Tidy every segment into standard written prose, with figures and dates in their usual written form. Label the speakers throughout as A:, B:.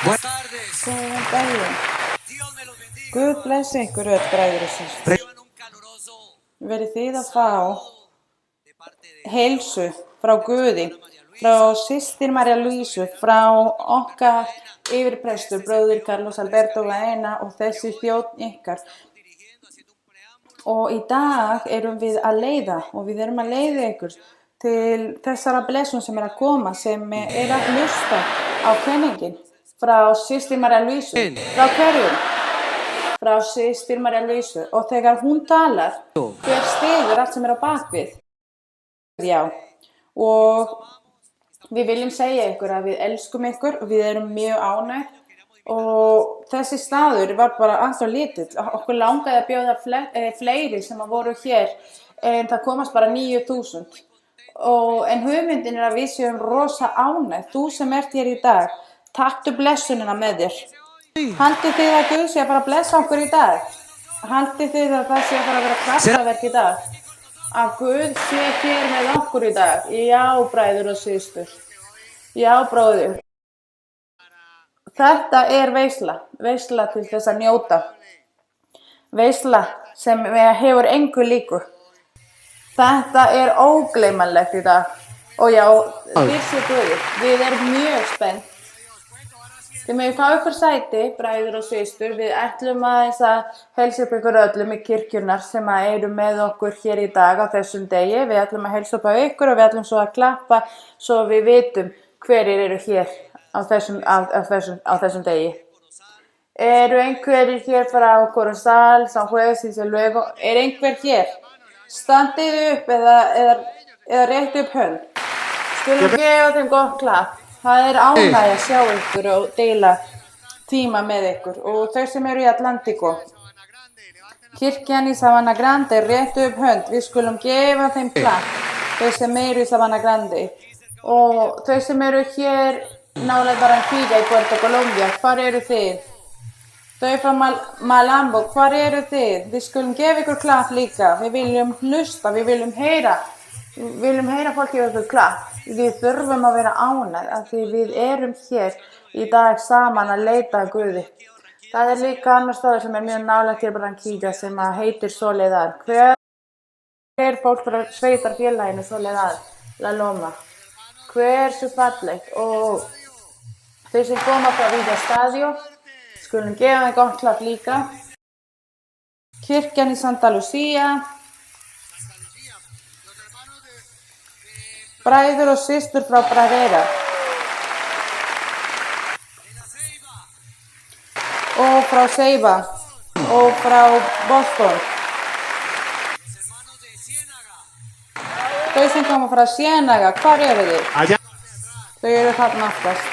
A: Buenas tardes.
B: Góðan daginn.
A: Dios me los bendiga.
B: Guð blessi ykkur öll, bræður og systur.
A: Reciban un caluroso
B: Verið þið að fá
A: de parte de
B: heilsu frá Guði, frá systir María Luísu, frá okkar yfirprestur, bróðir Carlos Alberto Baena og þessi þjónn ykkar.
A: dirigiendo, haciendo un preámbulo.
B: Og í dag erum við að leiða og við erum að leiða ykkur til þessara blessun sem er að koma, sem er að hlusta á kenningin frá systir María Luísu. Frá hverjum? Frá systir María Luísu. Og þegar hún talar, hver stigur allt sem er á bakvið? Já. Og við viljum segja ykkur að við elskum ykkur og við erum mjög ánægð. Og þessi staður var bara alltaf lítill. Okkur langaði að bjóða fleiri sem voru hér, en það komast bara 9.000. En hugmyndin er að við séum rosa ánægð. Þú sem ert hér í dag, taktu blessunina með þér. Haldið þið að Guð sé að fara að blessa okkur í dag? Haldið þið að það sé að fara að vera kraftaverk í dag? Að Guð sé hér með okkur í dag? Já, bræður og systur. Já, bróðir. Þetta er veisla til þess að njóta. Veisla sem hefur engu líku. Þetta er ógleymanlegt í dag. Og já, við erum mjög spennt. Þið megið fá ykkur sæti, bræður og systur. Við ætlum aðeins að heilsa upp ykkur öllum í kirkjurnar sem eru með okkur hér í dag á þessum degi. Við ætlum að heilsa upp á ykkur og við ætlum svo að klappa svo við vitum hverjir eru hér á þessum degi. Eru einhverjir hér frá Corozal, San Juez, y luego? Er einhver hér? Standið upp eða rétt upp hönd. Skulum gefa þeim gott klapp. Það er ánægja að sjá ykkur og deila tíma með ykkur. Og þau sem eru í Atlántico. Kirkjan í Sabana Grande, rétt upp hönd. Við skulum gefa þeim klapp. Þau sem eru í Sabana Grande. Og þau sem eru hér nálægt Barranquilla í Puerto Colombia, hvar eru þið? Þau frá Malambo, hvar eru þið? Við skulum gefa ykkur klapp líka. Við viljum hlusta, við viljum heyra fólk gefa ykkur klapp. Við þurfum að vera ánægð af því við erum hér í dag saman að leita að Guði. Það er líka annar staður sem er mjög nálægt hér Barranquilla sem heitir Soledad. Hver er fólk frá sveitarfélaginu Soledad? La Loma. Hversu fallegt. Og þau sem koma frá Villa Stadio, skulum gefa þeim gott klapp líka. Kirkjan í Santa Lucia. Bræður og systur frá Pradera. Og frá Ceiba. Og frá Boston. Þau sem koma frá Ciénaga, hvar eru þið? Þau eru þarna aftast.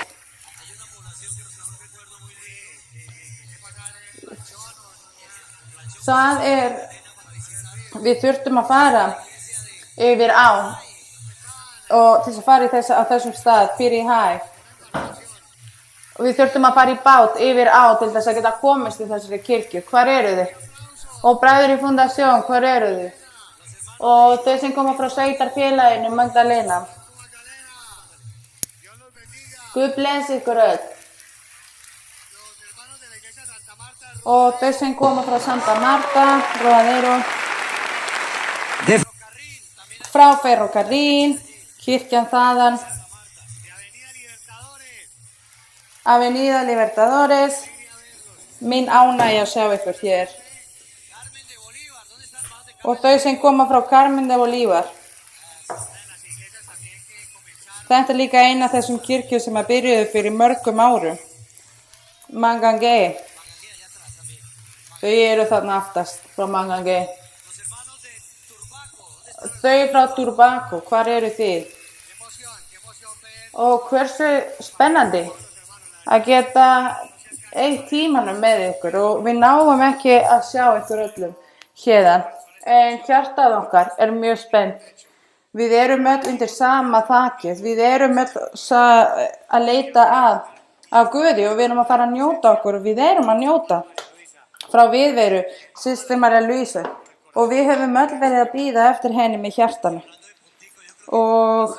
B: Við þurftum að fara yfir á. Og til þess að fara á þessum stað, fyrir hæ. Og við þurftum að fara í bát yfir á til þess að geta komist í þessari kirkju. Hvar eru þið? Og bræður í Fundación, hvar eru þið? Og þau sem koma frá sveitarfélaginu Magdalena. Guð blessi ykkur öll. Og þau sem koma frá Santa Marta, Rodadero. Frá Ferrocarril. Kirkjan þaðan, Avenida Libertadores, minn ánægja að sjá ykkur hér. Og þau sem koma frá Carmen de Bolívar. Þetta er líka eina af þessum kirkju sem að byrjuðu fyrir mörgum árum. Mangangué. Þau eru þarna aftast frá Mangangué. Þau frá Turbaco, hvar eru þið? Og hversu spennandi að geta eitt tímanum með ykkur og við náum ekki að sjá ykkur öllum hérðan. En hjartað okkar er mjög spennt. Við erum öll undir sama þakið. Við erum öll að leita að Guði og við erum að fara að njóta okkur og við erum að njóta frá viðveru systir María Luísu. Og við höfum öll verið að bíða eftir henni með hjartanu. Og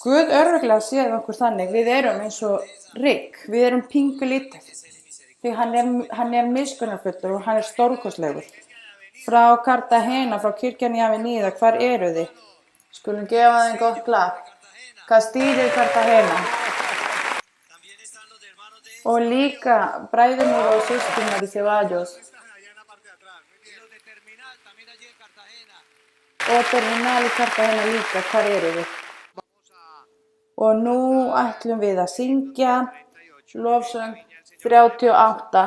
B: Guð örgulega séð okkur þannig, við erum eins og rykk, við erum pingu lítið. Því hann er miskunnarfullur og hann er stórkostlegur. Frá Cartagena, frá kirkjan í Avenida, hvar eru þið? Skulum gefa þeim gott klapp. Hvað stýrir Cartagena?
A: También están los hermanos de
B: Og líka bræðurnir og systurnar í Ceballos.
A: y los de Terminal, también allí en Cartagena.
B: Og Terminal í Cartagena líka, hvar eru þið? Og nú ætlum við að syngja lofsöng 38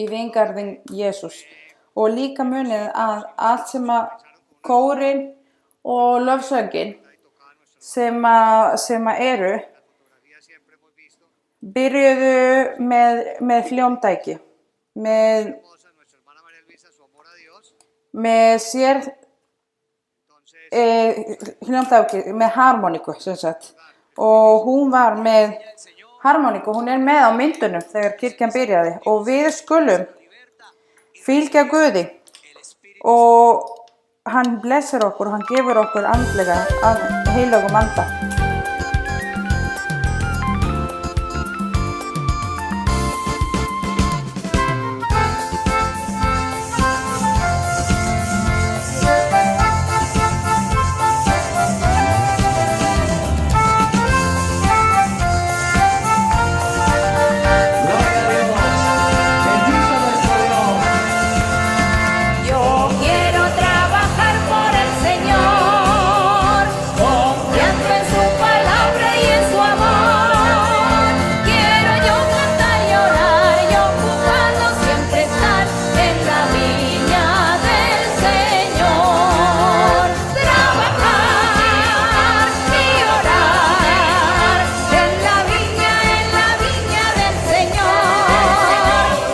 B: í vingarðin Jesús. Og líka munið að allt sem að kórinn og lofsöngin sem að eru byrjuðu með hljómtæki, með sér hljómtæki, með harmoníku sem sagt. Og hún var með harmoníku, hún er með á myndunum þegar kirkjan byrjaði og við skulum fylgja Guði og hann blessar okkur og hann gefur okkur andlega heilögum anda.
C: Yo quiero trabajar por el Señor, confiando en su palabra y en su amor. Quiero yo cantar y orar y ocupado siempre estar en la viña del Señor. Trabajar y orar en la viña del Señor.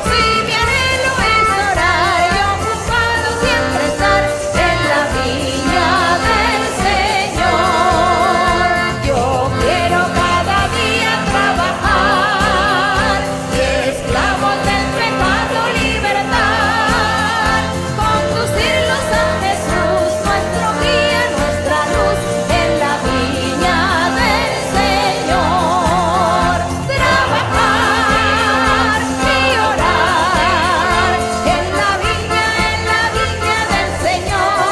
C: Si mi anhelo es orar y ocupado siempre estar en la viña del Señor. Yo quiero cada día trabajar y esclavos del pecado libertar, conducirlos a Jesús, nuestro guía, nuestra luz, en la viña del Señor. Trabajar y orar en la viña del Señor.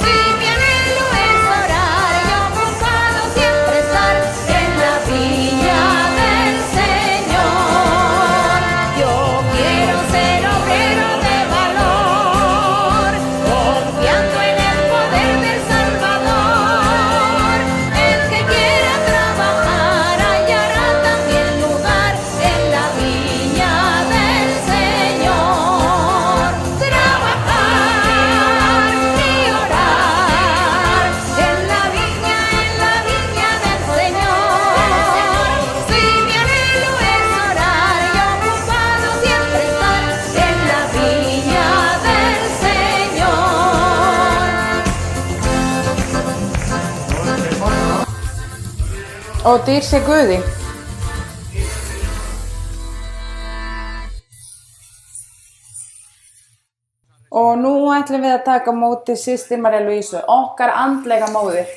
C: Si mi anhelo es orar y ocupado siempre estar en la viña del Señor. Yo quiero ser obrero de valor, confiando en el poder del Salvador. El que quiera trabajar hallará también lugar en la viña del Señor. Trabajar y orar en la viña del Señor. Si mi anhelo es orar y ocupado siempre estar en la viña del Señor.
B: Og dýr sé Guði. Og nú ætlum við að taka á móti systir María Luísu, okkar andlega móðir,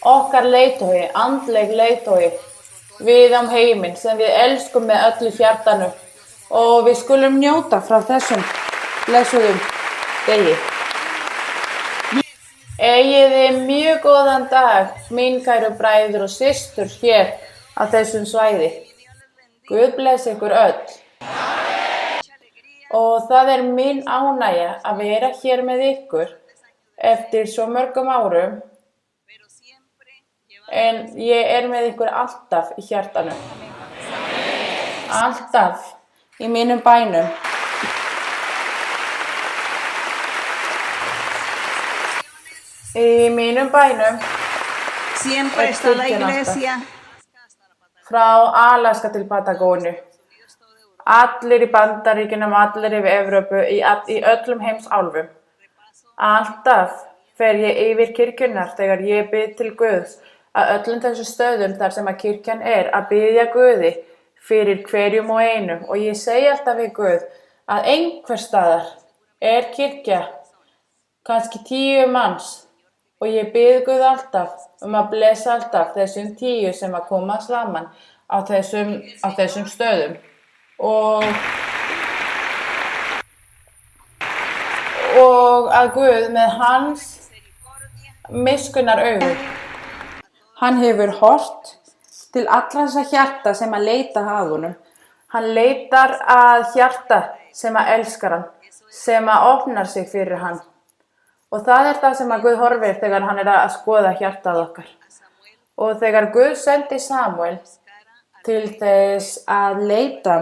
B: okkar leiðtogi, andleg leiðtogi við heiminn sem við elskum með öllu hjartanu og við skulum njóta frá þessum blessuðum degi. Eigið þið mjög góðan dag, mín kæru bræður og systur hér á þessum svæði. Guð bless ykkur öll. Og það er mín ánægja að vera hér með ykkur eftir svo mörgum árum, en ég með ykkur alltaf í hjartanu. Alltaf í mínum bænum. Í mínum bænum
D: Siempre está la iglesia.
B: frá Alaska til Patagóníu. Allir í Bandaríkjunum, allir í Evrópu, í öllum heimsálfum. Alltaf fer ég yfir kirkjunnar þegar ég bið til Guðs að öllum þessum stöðum þar sem að kirkjan að biðja Guði fyrir hverjum og einum. Og ég segi alltaf við Guð að einhvers staðar kirkja, kannski 10 manns, Og ég bið Guð alltaf að blessa alltaf þessum 10 sem að koma saman á þessum stöðum. Og að Guð með hans miskunnar augu. Hann hefur hort til allra þessa hjarta sem að leita að honum. Hann leitar að hjarta sem að elskar hann, sem að opnar sig fyrir hann. Og það er það sem að Guð horfir þegar hann er að skoða hjartað okkar. Og þegar Guð sendi Samúel til þess að leita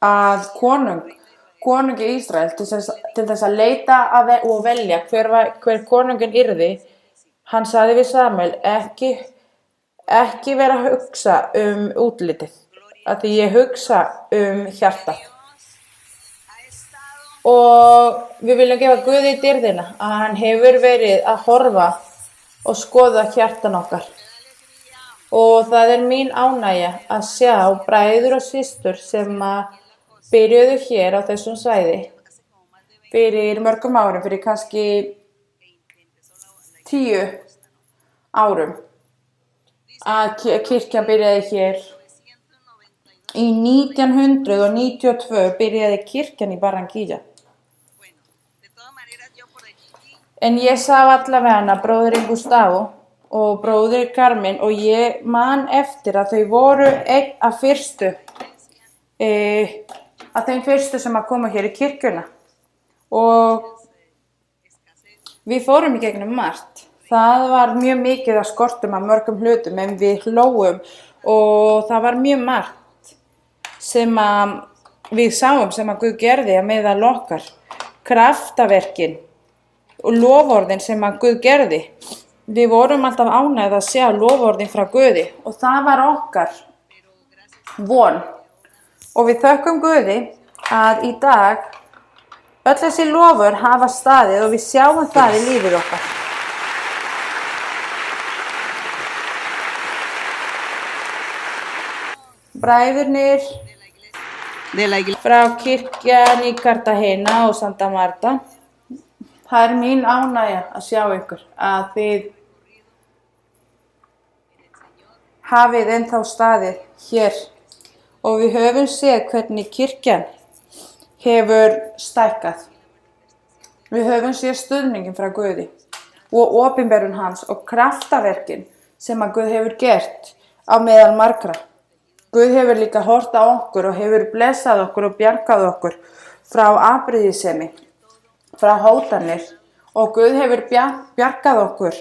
B: að konungi Ísrael, til þess að leita og velja hver konungin yrði, hann sagði við Samúel, ekki vera að hugsa útlitið, af því ég hugsa hjartað. Og við viljum gefa Guði dýrðina að hann hefur verið að horfa og skoða hjartan okkar. Og það er mín ánægja að sjá bræður og systur sem að byrjuðu hér á þessum svæði fyrir mörgum árum, fyrir kannski 10 árum. Að kirkjan byrjaði hér. Í 1992 byrjaði kirkjan í Barranquilla. En ég sá allavega bróðurinn Gustavo og bróðir Carmen og ég man eftir að þau voru einn af þeim fyrstu sem að koma hér í kirkjuna. Og við fórum í gegnum margt. Það var mjög mikið að skortum af mörgum hlutum en við hlógum og það var mjög margt sem að við sáum sem að Guð gerði að meðal okkar. Kraftaverkin og loforðin sem að Guð gerði. Við vorum alltaf ánægð að sjá loforðin frá Guði og það var okkar von. Og við þökkum Guði að í dag öll þessi lofur hafa staðið og við sjáum það í lífið okkar. Bræðurnir frá kirkjan í Cartagena og Santa Marta. Það er mín ánægja að sjá ykkur að þið hafið ennþá staðið hér og við höfum séð hvernig kirkjan hefur stækkað. Við höfum séð stuðningin frá Guði og opinberun hans og kraftaverkin sem að Guð hefur gert á meðal margra. Guð hefur líka hort á okkur og hefur blessað okkur og bjargað okkur frá afbrýðisemi, frá hótanir og Guð hefur bjargað okkur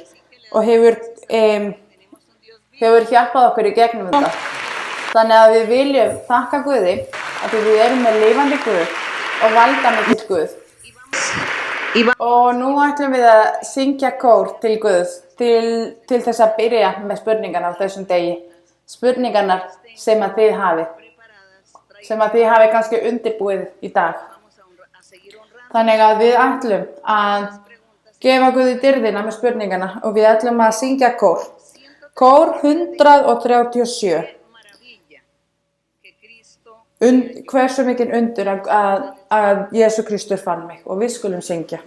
B: og hefur hjálpað okkur í gegnum þetta. Þannig að við viljum þakka Guði að við erum með lifandi Guð og valdamikill Guð. Og nú ætlum við að syngja kór til Guðs til þess að byrja með spurningarnar á þessum degi. Spurningarnar sem að þið hafið kannski undirbúið í dag. Þannig að við ætlum að gefa Guði dýrðina með spurningarna og við ætlum að syngja kór. Kór 137. Hversu mikinn undur að Jesú Kristur fann mig og við skulum syngja.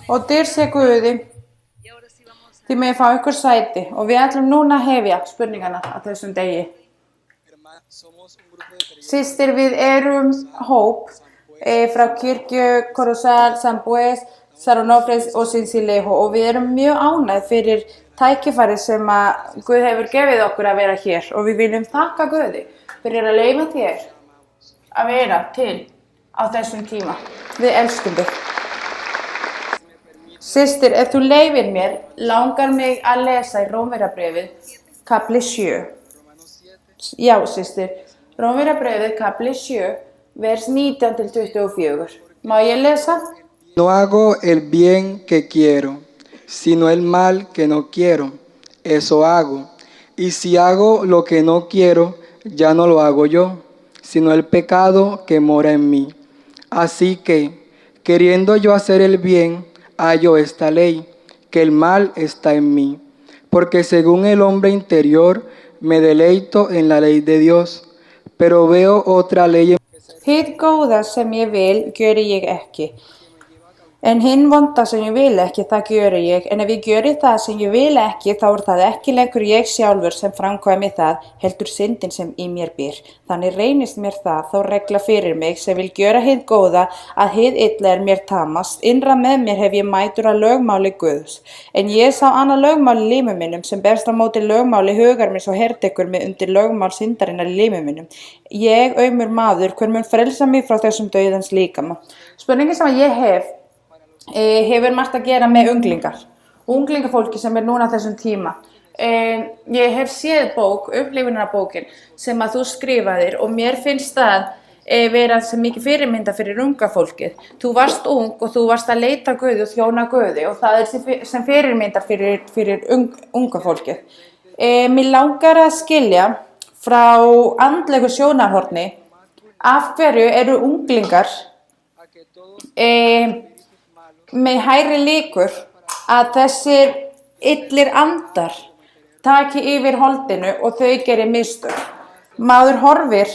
B: Og dyr sé Guði Þið megið fá ykkur sæti og við ætlum núna að hefja spurningana á þessum degi. Systir, við erum hóp frá kirkju Corozal, San Pues, Saronofres og Sincelejo og við erum mjög ánægð fyrir tækifærið sem að Guð hefur gefið okkur að vera hér og við viljum þakka Guði fyrir að leyfa þér að vera til á þessum tíma. Við elskum þig. Systir, ef þú leyfir mér, langar mig að lesa í Rómverjabréfið, kapli 7. Já, systir, Rómverjabréfið, kapli 7, vers 19-24. Má ég lesa?
E: No hago el bien que quiero, sino el mal que no quiero. Eso hago. Y si hago lo que no quiero, ya no lo hago yo, sino el pecado que mora en mí. Así que, queriendo yo hacer el bien, hallo esta ley, que el mal está en mí. Porque según el hombre interior, me deleito en la ley de Dios, pero veo otra ley en
B: Hið góða sem ég vil, gjöri ég ekki. En hinn vonda sem ég vil ekki, það gjöri ég. En ef ég gjöri það sem ég vil ekki, þá það ekki lengur ég sjálfur sem framkvæmi það, heldur syndin sem í mér býr. Þannig reynist mér það, þá regla fyrir mig, sem vil gjöra hið góða, að hið illa mér tamast. Innra með mér hef ég mætur að lögmáli Guðs. En ég sá annað lögmál í lífi mínum, sem berst á móti lögmáli hugar mér svo hertekur mig undir lögmál syndarinnar í lífi mínum. Ég, aumur maður, hver mun frelsa mig frá þessum dauðans líkama. Spurningin sem ég hefur margt að gera með unglingafólki sem núna á þessum tíma. Ég hef séð bók, upplifunarbókin, sem að þú skrifaðir og mér finnst það vera sem mikið fyrirmynda fyrir unga fólkið. Þú varst ung og þú varst að leita Guði og þjóna Guði og það sem fyrirmynda fyrir unga fólkið. Mér langar að skilja frá andlegu sjónarhorni af hverju eru unglingar með hærri líkur að þessir illir andar taki yfir holdinu og þau gerir mistök. Maður horfir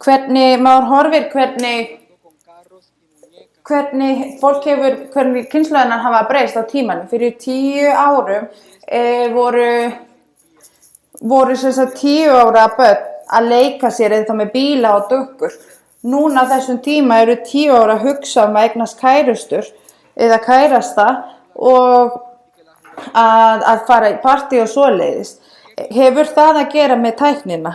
B: hvernig fólk hvernig kynslóðirnar hafa breyst á tímanum. Fyrir 10 árum voru sem sagt 10 ára börn að leika sér eða með bíla og dukkur. Núna á þessum tíma eru 10 ára að hugsa að eignast kærustur eða kærasta og að fara í partí og svoleiðis. Hefur það að gera með tæknina?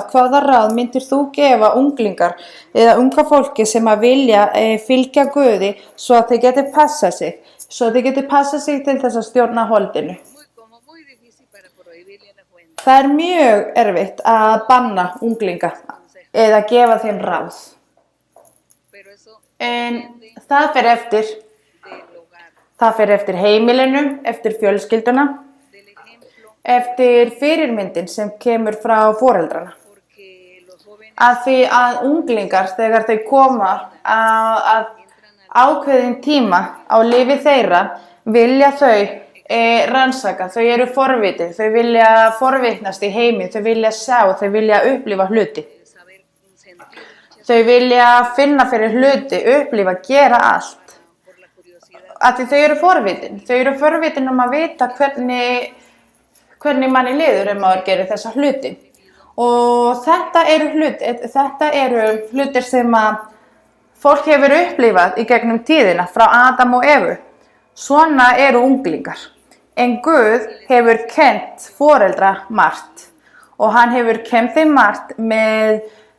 B: Hvaða ráð myndir þú gefa unglingar eða unga fólki sem að vilja fylgja Guði svo að þau geti passa sig til þess að stjórna holdinu? Það er mjög erfitt að banna unglinga eða gefa þeim ráð. En það fer eftir heimilinu, eftir fjölskylduna, eftir fyrirmyndin sem kemur frá foreldrana. Af því að unglingar, þegar þau koma að ákveðin tíma á lífi þeirra, vilja þau rannsaka, þau eru forvitin, þau vilja forvitnast í heiminn, þau vilja sjá, þau vilja upplifa hluti. Þau vilja finna fyrir hluti, upplifa, gera allt. Af því þau eru forvitin. Þau eru forvitin að vita hvernig manni líður maður gerir þessa hluti. Og þetta eru hlutir sem að fólk hefur upplifað í gegnum tíðina frá Adam og Evu. Svona eru unglingar. En Guð hefur kennt foreldra margt. Og hann hefur kennt þeim margt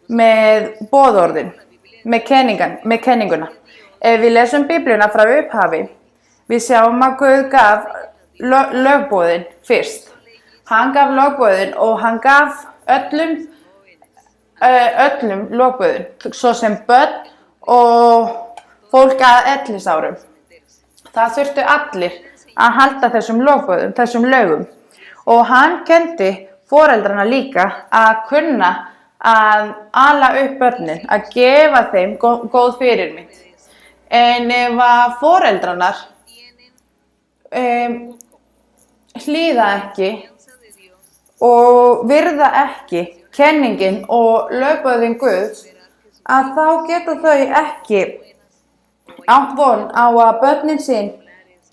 B: með boðorðin, með kenninguna. Ef við lesum Biblíuna frá upphafi, við sjáum að Guð gaf lögboðin fyrst. Hann gaf lögboðin og hann gaf öllum lögboðin, svo sem börn og fólk að 11 árum. Það þurftu allir að halda þessum lögum. Og hann kenndi foreldrana líka að kunna að ala upp börnin, að gefa þeim góð fyrirmynd. En ef að foreldrarnar hlýða ekki og virða ekki kenningin og lögboðin Guðs, að þá geta þau ekki átt von á að börnin sín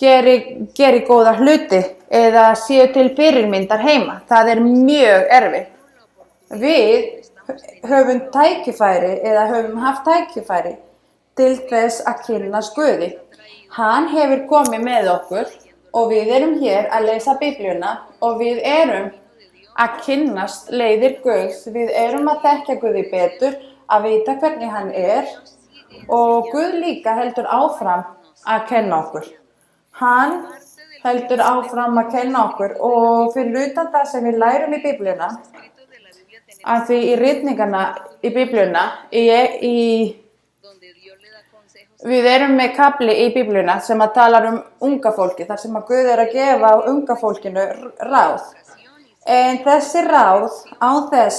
B: geri góða hluti eða séu til fyrirmyndar heima. Það er mjög erfitt. Við höfum tækifæri eða höfum haft tækifæri til þess að kynnast Guði. Hann hefur komið með okkur og við erum hér að lesa Biblíuna og við erum að kynnast leiðir Guðs. Við erum að þekkja Guði betur, að vita hvernig hann er og Guð líka heldur áfram að kenna okkur. Hann heldur áfram að kenna okkur og fyrir utan það sem við lærum í Biblíuna, að því í ritningarna í Biblíuna, við erum með kafli í Biblíuna sem að talar unga fólki, þar sem að Guð er að gefa unga fólkinu ráð. En þessi ráð á þess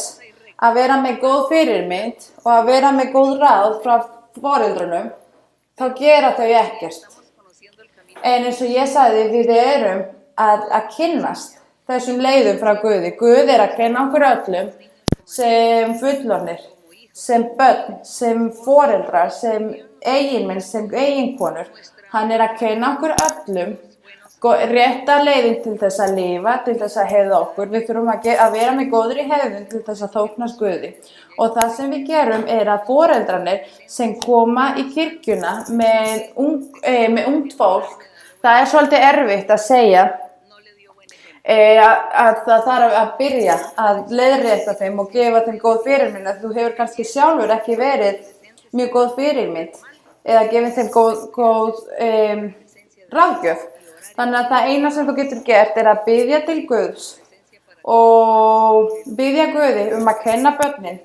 B: að vera með góð fyrirmynd og að vera með góð ráð frá foreldrunum, þá gera þau ekkert. En eins og ég sagði, við erum að kynnast þessum leiðum frá Guði. Guð er að kenna okkur öllum sem fullorðnir, sem börn, sem foreldrar, sem eiginmenn, sem eiginkonur. Hann er að kenna okkur öllum rétta leiðin til þess að lifa, til þess að heiða okkur. Við þurfum að vera með góðri heiðun til þess að þóknast Guði. Og það sem við gerum er að foreldrarnir sem koma í kirkjuna með ungt fólk, það er svolítið erfitt að segja að það þarf að byrja að leiðrétta þeim og gefa þeim góð fyrirmynd. Þú hefur kannski sjálfur ekki verið mjög góð fyrirmynd eða gefið þeim góð ráðgjöf. Þannig að það eina sem þú getur gert er að biðja til Guðs og biðja Guði að kenna börnin,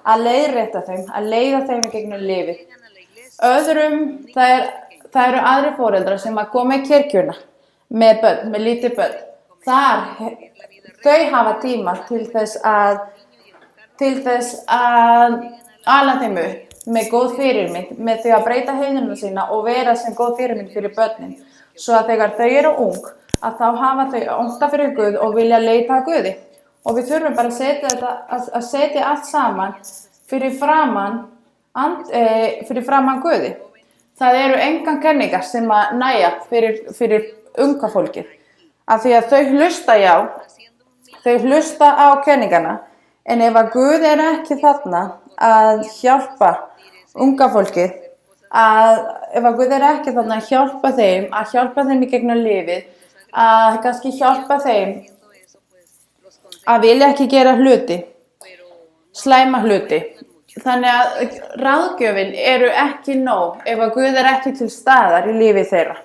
B: að leiðrétta þeim, að leiða þeim í gegnum lífið. Öðrum, það eru aðri foreldrar sem að koma í kirkjuna með börn, með lítið börn. Þau hafa tíma til þess að ala þeim upp með góð fyrirmynd, með því að breyta hegðunina sína og vera sem góð fyrirmynd fyrir börnin. Svo að þegar þau eru ung, að þá hafa þau ótta fyrir Guð og vilja leita að Guði. Og við þurfum bara að setja allt saman fyrir framan Guði. Það eru engan kenningar sem að næja fyrir unga fólkið. Af því að þau hlusta á kenningana, en ef að Guð er ekki þarna að hjálpa unga fólkið, ef að Guð er ekki þarna að hjálpa þeim í gegnum lífið, að kannski hjálpa þeim að vilja ekki gera hluti, slæma hluti. Þannig að ráðgjöfin eru ekki nóg ef að Guð er ekki til staðar í lífi þeirra.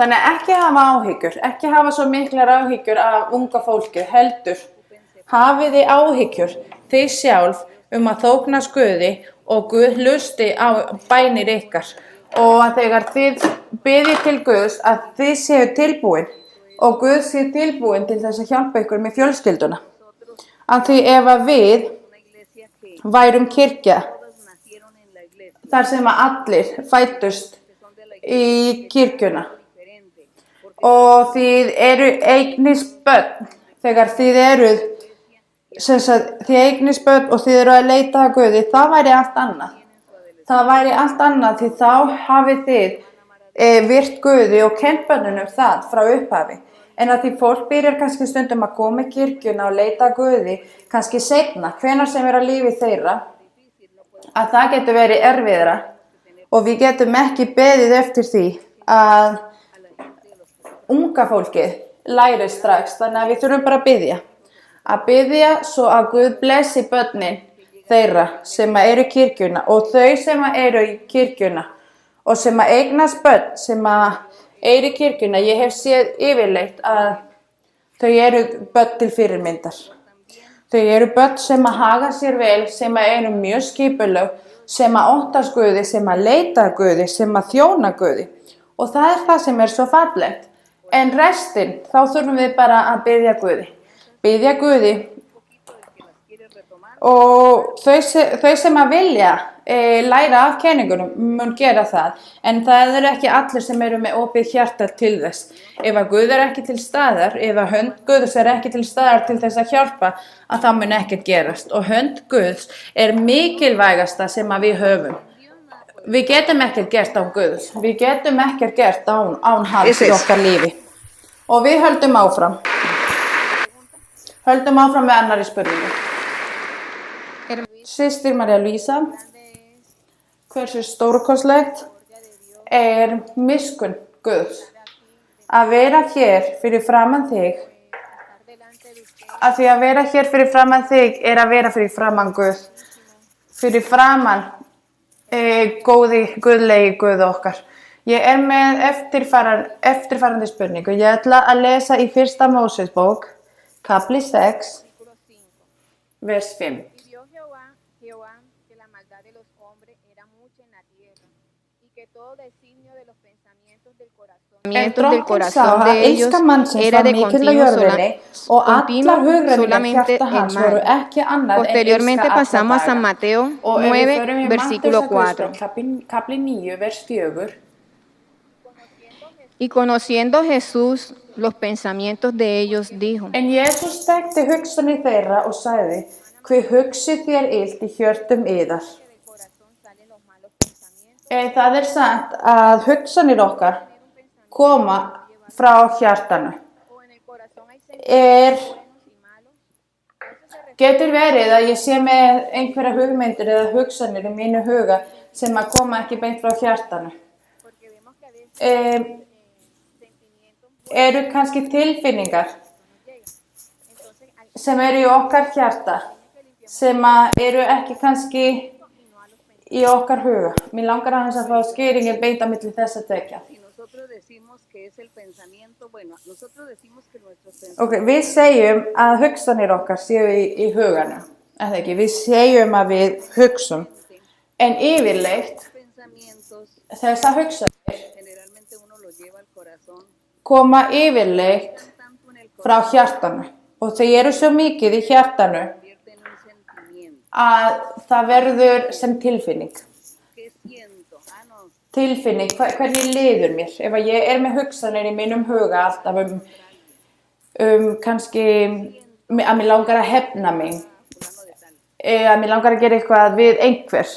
B: Þannig að ekki hafa áhyggjur, ekki hafa svo miklar áhyggjur af unga fólki, heldur hafið þið áhyggjur þið sjálf að þóknast Guði og Guð hlusti á bænir ykkar og að þegar þið biðjið til Guðs að þið séu tilbúin og Guð séu tilbúin til þess að hjálpa ykkur með fjölskylduna. Af því ef að við værum kirkja þar sem að allir fæddust í kirkjuna og þið eru eignist börn, þegar þið eruð þið eignist börn og þið eru að leita að Guði, það væri allt annað. Það væri allt annað því þá hafið þið virt Guði og kennt börnunum það frá upphafi. En að því fólk byrjar kannski stundum að koma í kirkjuna og leita að Guði, kannski seinna, hvenær sem er að lífi þeirra, að það getur verið erfiðara og við getum ekki beðið eftir því að unga fólkið læri strax, þannig að við þurfum bara að biðja svo að Guð blessi börnin þeirra sem eru í kirkjuna og þau sem eru í kirkjuna og sem eignast börn sem eru í kirkjuna. Ég hef séð yfirleitt að þau eru börn til fyrirmyndar. Þau eru börn sem haga sér vel, sem eru mjög skipuleg, sem óttast Guði, sem leita að Guði, sem þjóna Guði. Og það er það sem er svo fallegt. En restin, þá þurfum við bara að biðja Guði. Biðja Guði og þau sem vilja læra af kenningunum mun gera það, en það eru ekki allir sem eru með opið hjarta til þess. Ef að Guð er ekki til staðar, ef að hönd Guðs er ekki til staðar til þess að hjálpa, að það mun ekkert gerast. Og hönd Guðs er mikilvægasta sem að við höfum. Við getum ekkert gert án Guðs. Við getum ekkert gert án hans í okkar lífi. Og við höldum áfram. Höldum áfram með annari spurningu. Systir María Luisa, hversu stórkostlegt miskunn Guðs að vera hér fyrir framan þig, að því að vera hér fyrir framan þig að vera fyrir framan Guð, fyrir framan góði, guðlegi Guð okkar. Ég með eftirfarandi spurningu. Ég ætla að lesa í 1. Mósesbók, kapli 6, vers 5.
F: Jehová, que la maldad de los hombres era mucha en la tierra, y que todo designio de los pensamientos del corazón de ellos era de continuo solamente el mal. Posteriormente pasamos a San Mateo 9, versículo 4.
B: Kapli 9, vers 4.
F: Y conociendo Jesús los pensamientos de ellos, dijo:
B: En Jesús þekkti hugsanir þeirra og sagði: Hve hugsið þér illt í hjörtum yðar. Það sagt að hugsanir okkar koma frá hjartanu. Getur verið að ég sé með einhverja hugmyndir eða hugsanir í mínu huga sem að koma ekki beint frá hjartanu. Eru kannski tilfinningar sem eru í okkar hjarta, sem eru ekki kannski í okkar huga. Mér langar aðeins að fá skýringin beint á milli þess að tekja. Við segjum að hugsanir okkar séu í huganum, eða ekki? Við segjum að við hugsum, en yfirleitt þessar hugsanir koma yfirleitt frá hjartanu og þau eru svo mikið í hjartanu að það verður sem tilfinning. Tilfinning, hvernig liður mér? Ef ég er með hugsanir í mínum huga alltaf kannski að mér langar að hefna mig, að mér langar að gera eitthvað við einhver,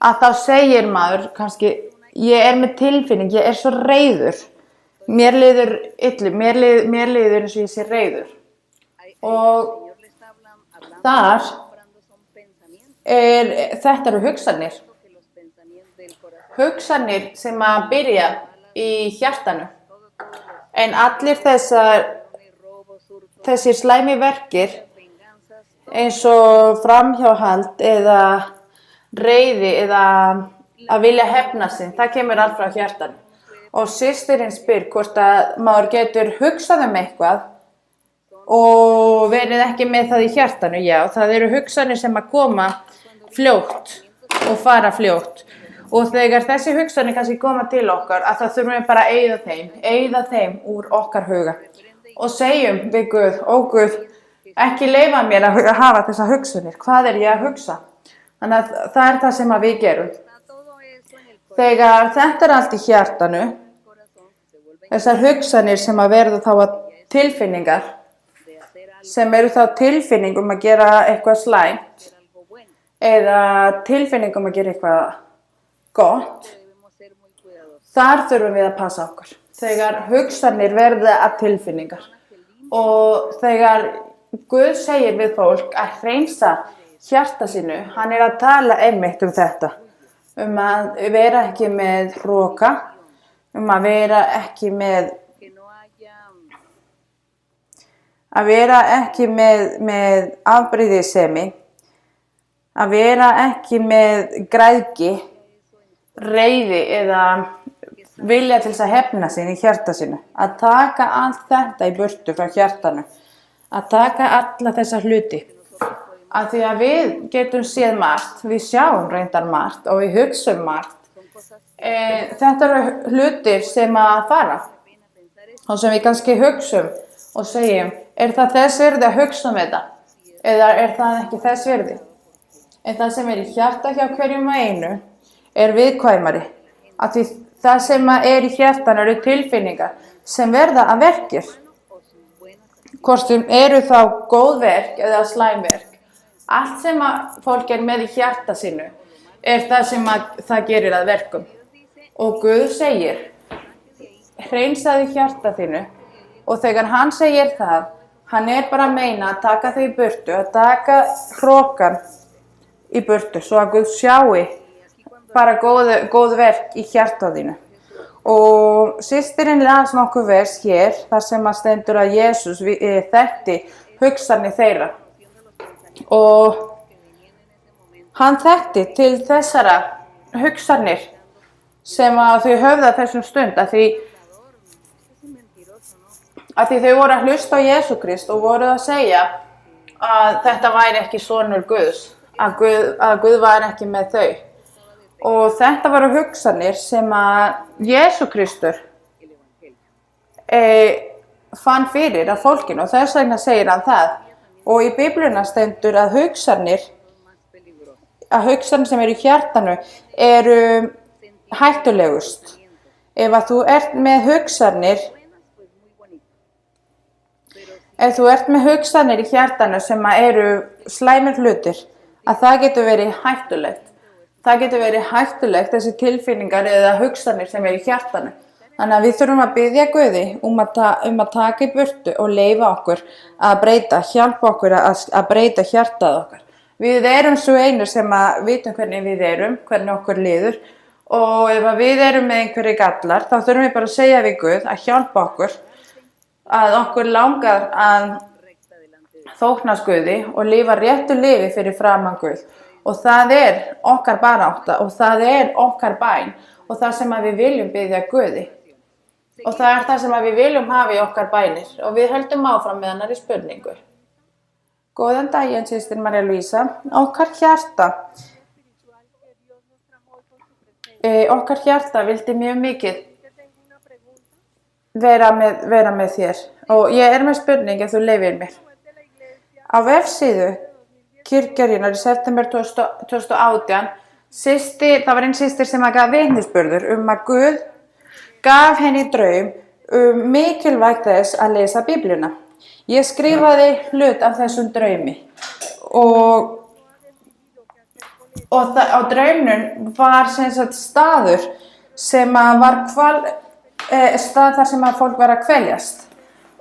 B: að þá segir maður kannski, ég er með tilfinning, ég er svo reiður, mér liður illu, mér liður eins og ég sé reiður. Og þar þetta eru hugsanir. Hugsanir sem að byrja í hjartanu. En allir þessir slæmi verkir eins og framhjáhald eða reiði eða að vilja hefna sig, það kemur allt frá hjartanu. Og systirinn spyr hvort að maður getur hugsað eitthvað og verið ekki með það í hjartanu. Já, það eru hugsanir sem að koma fljótt og fara fljótt. Og þegar þessi hugsanir kannski koma til okkar, að það þurfum við bara að eyða þeim úr okkar huga. Og segjum við Guð, ó Guð, ekki leyfa mér að hafa þessa hugsanir. Hvað er ég að hugsa? Þannig að það er það sem við gerum. Þegar þetta er allt í hjartanu, þessar hugsanir sem að verða þá að tilfinningar, sem eru þá tilfinning að gera eitthvað slæmt, eða tilfinning að gera eitthvað gott, þar þurfum við að passa okkur. Þegar hugsanir verða að tilfinningar og þegar Guð segir við fólk að hreinsa hjarta sínu, hann er að tala einmitt þetta, að vera ekki með hroka, að vera ekki með afbrýðisemi, að vera ekki með græðgi, reiði eða vilja til þess að hefna sín í hjarta sínu. Að taka allt þetta í burtu frá hjartanu. Að taka alla þessa hluti. Af því að við getum séð margt, við sjáum reyndar margt og við hugsum margt. Þetta eru hlutir sem að fara. Og sem við kannski hugsum og segjum, er það þess virði að hugsa um þetta? Eða er það ekki þess virði? En það sem er í hjarta hjá hverjum og einu er viðkvæmari. Af því það sem er í hjartanu eru tilfinningar sem verða að verkir. Hvort sem eru þá góð verk eða slæm verk. Allt sem fólk er með í hjarta sínu það sem það gerir að verkum. Og Guð segir, hreinsaðu hjarta þínu, og þegar hann segir það, hann bara að meina að taka þau í burtu, að taka hrokan í burtu, svo að Guð sjáu bara góð verk í hjarta þínu. Og systirinn las nokkuð vers hér, þar sem að stendur að Jesús þekkti hugsanir þeirra. Og hann þekkti til þessara hugsanir sem að þau höfðu á þessum stund, að því þau voru að hlusta á Jesú Krist og voru að segja að þetta væri ekki sonur Guðs, að Guð var ekki með þau. Og þetta voru hugsanir sem að Jesú Kristur fann fyrir af fólkinu, og þess vegna segir hann það. Og í Biblíunni stendur að hugsanir sem eru í hjartanu eru hættulegust. Ef þú ert með hugsanir í hjartanu sem eru slæmir hlutir, að það getur verið hættulegt. Það getur verið hættulegt, þessi tilfinningar eða hugsanir sem eru í hjartanu. Þannig að við þurfum að biðja Guði að taka í burtu og leyfa okkur að breyta, hjálpa okkur að breyta hjartað okkar. Við erum svo einu sem að vitum hvernig við erum, hvernig okkur líður, og ef við erum með einhverju gallar, þá þurfum við bara að segja við Guð að hjálpa okkur, að okkur langar að þóknast Guði og lifa réttu lífi fyrir framan Guð. Og það okkar barátta og það okkar bæn og það sem að við viljum biðja Guði. Og það það sem að við viljum hafa í okkar bænir, og við höldum áfram með annarri spurningu. Góðan daginn, systir María Luisa. Okkar hjarta vildi mjög mikið vera með þér. Og ég með spurning ef þú leyfir mér. Á vefsíðu kirkjarinnar í september 2018, það var einn systir sem gaf vitnisburður að Guð gaf henni draum mikilvægt þess að lesa Biblíuna. Ég skrifaði hlut af þessum draumi og draumnum var staður sem var stað þar sem að fólk var að kveljast.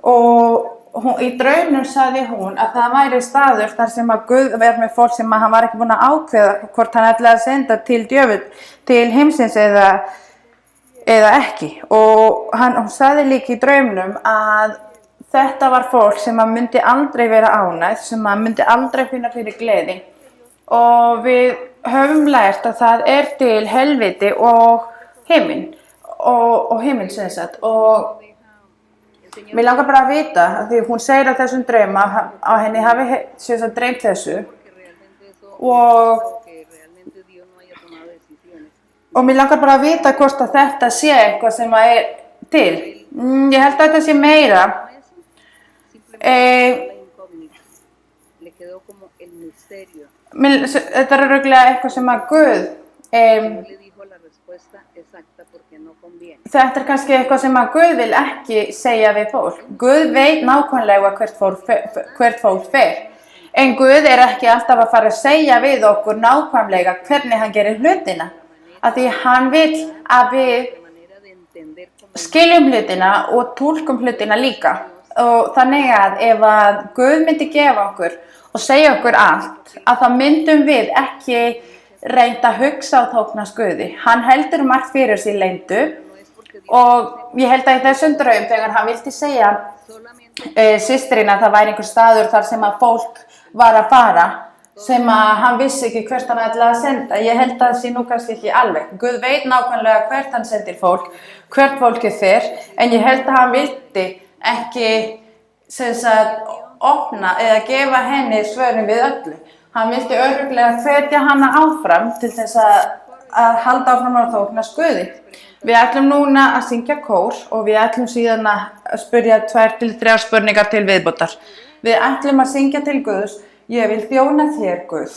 B: Og í draumnum sagði hún að það væri staður þar sem að Guð var með fólk sem hann var ekki búinn að ákveða hvort hann ætlaði að senda til heimsins eða ekki. Og hún sagði líka í draumnum að þetta var fólk sem að myndi aldrei vera ánægð, sem að myndi aldrei finna fyrir gleði. Og við höfum lært að það til helviti og himinn, og himinn sem sagt. Og mér langar bara að vita, að því hún segir að þessum drauma á henni hafi dreymt þessu, og mér langar bara að vita hvort að þetta sé eitthvað sem til. Ég held að þetta sé meira. Þetta örugglega eitthvað sem að Guð þetta kannski eitthvað sem að Guð vil ekki segja við fólk. Guð veit nákvæmlega hvert fólk fer. En Guð ekki alltaf að fara að segja við okkur nákvæmlega hvernig hann gerir hlutina. Af því hann vil að við skiljum hlutina og túlkum hlutina líka. Og þannig að ef að Guð myndi gefa okkur og segja okkur allt, að þá myndum við ekki reynda að hugsa og þóknast Guði. Hann heldur margt fyrir sig leyndu. Og ég held að í þessum draum, þegar hann vildi segja systrinn að það væri einhver staður þar sem að fólk var að fara, sem að hann vissi ekki hvert hann ætlaði að senda. Ég held að það sé nú kannski ekki alveg. Guð veit nákvæmlega hvert hann sendir fólk, hvert fólkið fer, en ég held að hann vildi ekki opna eða gefa henni svörin við öllu. Hann vildi örugglega hvetja hana áfram til þess að halda áfram að þóknast Guði. Við ætlum núna að syngja kór og við ætlum síðan að spyrja 2 til 3 spurningar til viðbótar. Við ætlum að syngja til Guðs, ég vil þjóna þér Guð.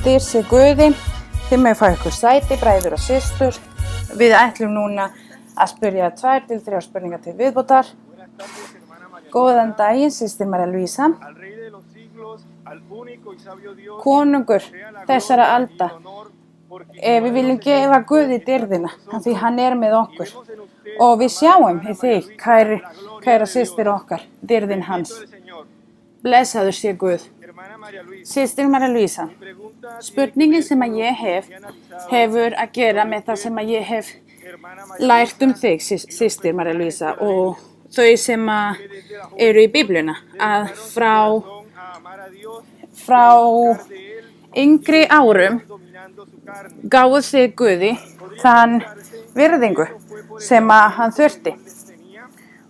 B: dýr sé Guði. Þið með fá ykkur sæti, bræður og systur. Við ætlum núna að spyrja 2 til 3 spurningar til viðbótar. Góðan daginn, systir María Luisa. Konungur þessara alda. Við viljum gefa Guði dyrðina, því hann með okkur. Og við sjáum í þig, kæra systir okkar, dyrðin hans. Blessaður sé Guð. Systir María Luisa, spurningin sem að ég hefur að gera með það sem að ég hef lært þig, systir María Luisa, og þau sem eru í Biblíuna, að frá yngri árum gáfu þig Guði þann virðingu sem að hann þurfti.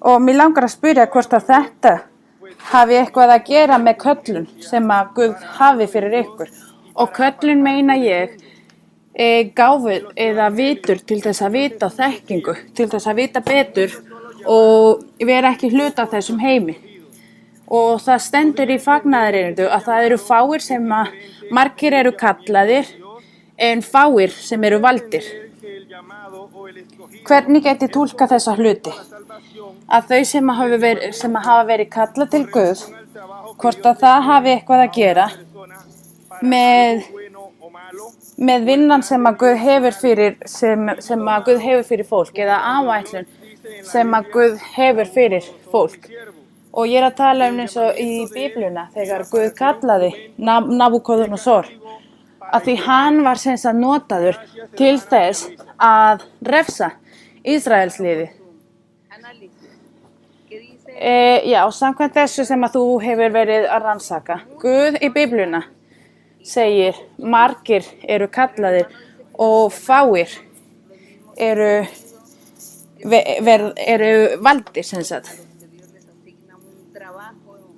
B: Og mér langar að spyrja hvort að þetta hafi eitthvað að gera með köllun sem að Guð hafi fyrir ykkur. Og köllun meina ég gáfu eða vitur til þess að vita þekkingu, til þess að vita betur og vera ekki hluta af þessum heimi. Og það stendur í fagnaðarerindum að það eru fáir sem að margir eru kallaðir en fáir sem eru valdir. Hvernig geti túlka þessa hluti? Að þau sem hafa verið kallað til Guðs, hvort að það hafi eitthvað að gera með vinnan sem að Guð hefur fyrir fólk eða áætlun sem að Guð hefur fyrir fólk. Og ég að tala eins og í Biblíuna þegar Guð kallaði Nabúkoðonosor, að því hann var sem sagt notaður til þess að refsa Ísraelsliði. Já, samkvæmt þessu sem að þú hefur verið að rannsaka. Guð í Biblíuna segir margir eru kallaðir og fáir eru valdir sem sagt.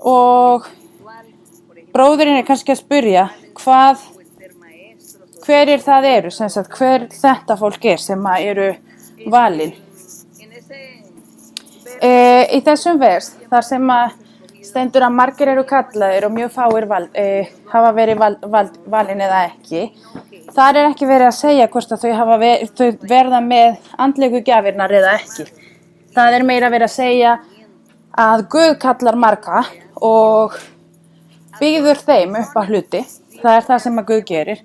B: Og bróðurinn kannski að spyrja hver það eru, sem sagt, hver þetta fólk sem eru valin. Í þessum vers, þar sem að stendur að margir eru kallaðir og mjög fáir hafa verið valin eða ekki, þar ekki verið að segja hvort að þau verða með andlegu gjafirnar eða ekki. Það meira verið að segja að Guð kallar marga og býður þeim upp á hluti. Það það sem að Guð gerir.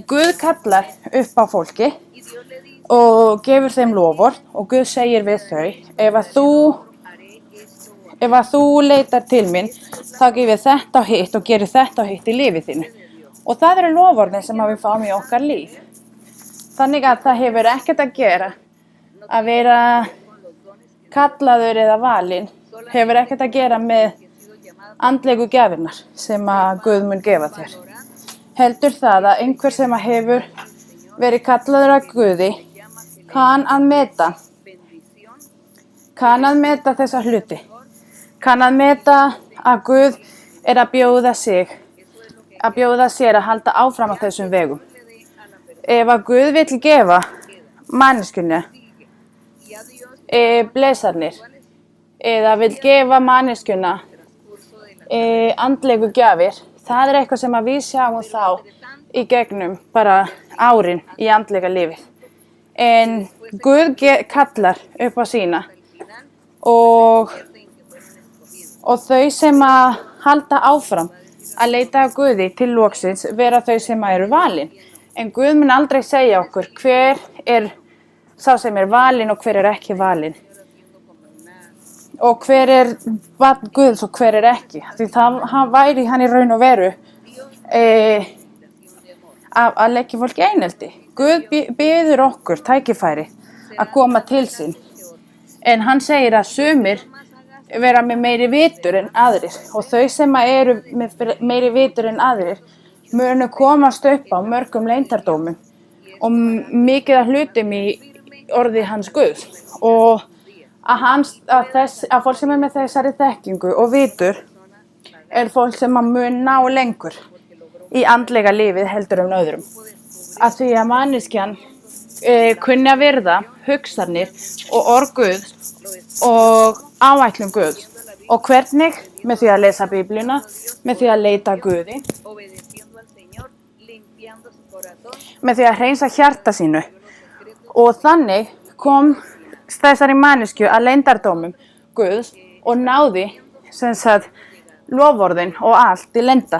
B: Guð kallar upp á fólki og gefur þeim lofvörð og Guð segir við þau, ef að þú leitar til mín, þá gefur þetta og hitt og gerir þetta og hitt í lífi þínu. Og það eru lofvörðin sem við fáum í okkar líf. Þannig að það hefur ekkert að gera að vera kallaður eða valinn, hefur ekkert að gera með andlegu gjafirnar sem að Guð mun gefa þér. Heldur það að einhver sem að hefur verið kallaður af Guði kann að meta þessa hluti. Kann að meta að Guð að bjóða sér að halda áfram á þessum vegum. Ef að Guð vill gefa manneskjunni blessarnir eða vill gefa manneskjuna andlegu gjafir, það eitthvað sem að við sjáum þá í gegnum bara árin í andlega lífið. En Guð kallar upp á sína og þau sem að halda áfram að leita að Guði til loksins vera þau sem eru valin. En Guð mun aldrei segja okkur hver sá sem valin og hver ekki valin. Og hver barn Guðs og hver ekki. Því það væri hann í raun og veru að leggja fólk í einelti. Guð biður okkur tækifæri að koma til sín. En hann segir að sumir vera með meiri vitur en aðrir. Og þau sem eru með meiri vitur en aðrir munu komast upp á mörgum leyndardómum og mikið af hlutum í orði hans Guðs. Og að fólk sem með þessari þekkingu og vitur fólk sem mun ná lengur í andlega lífið heldur öðrum. Að því að manneskjan kunni að virða hugsanir og orð Guðs og áætlun Guðs. Og hvernig? Með því að lesa Biblíuna, með því að leita að Guði með því að hreinsa hjarta sínu. Og þannig kom þessari manneskju að leyndardómum Guðs og náði sem sagt loforðin og allt í leynda.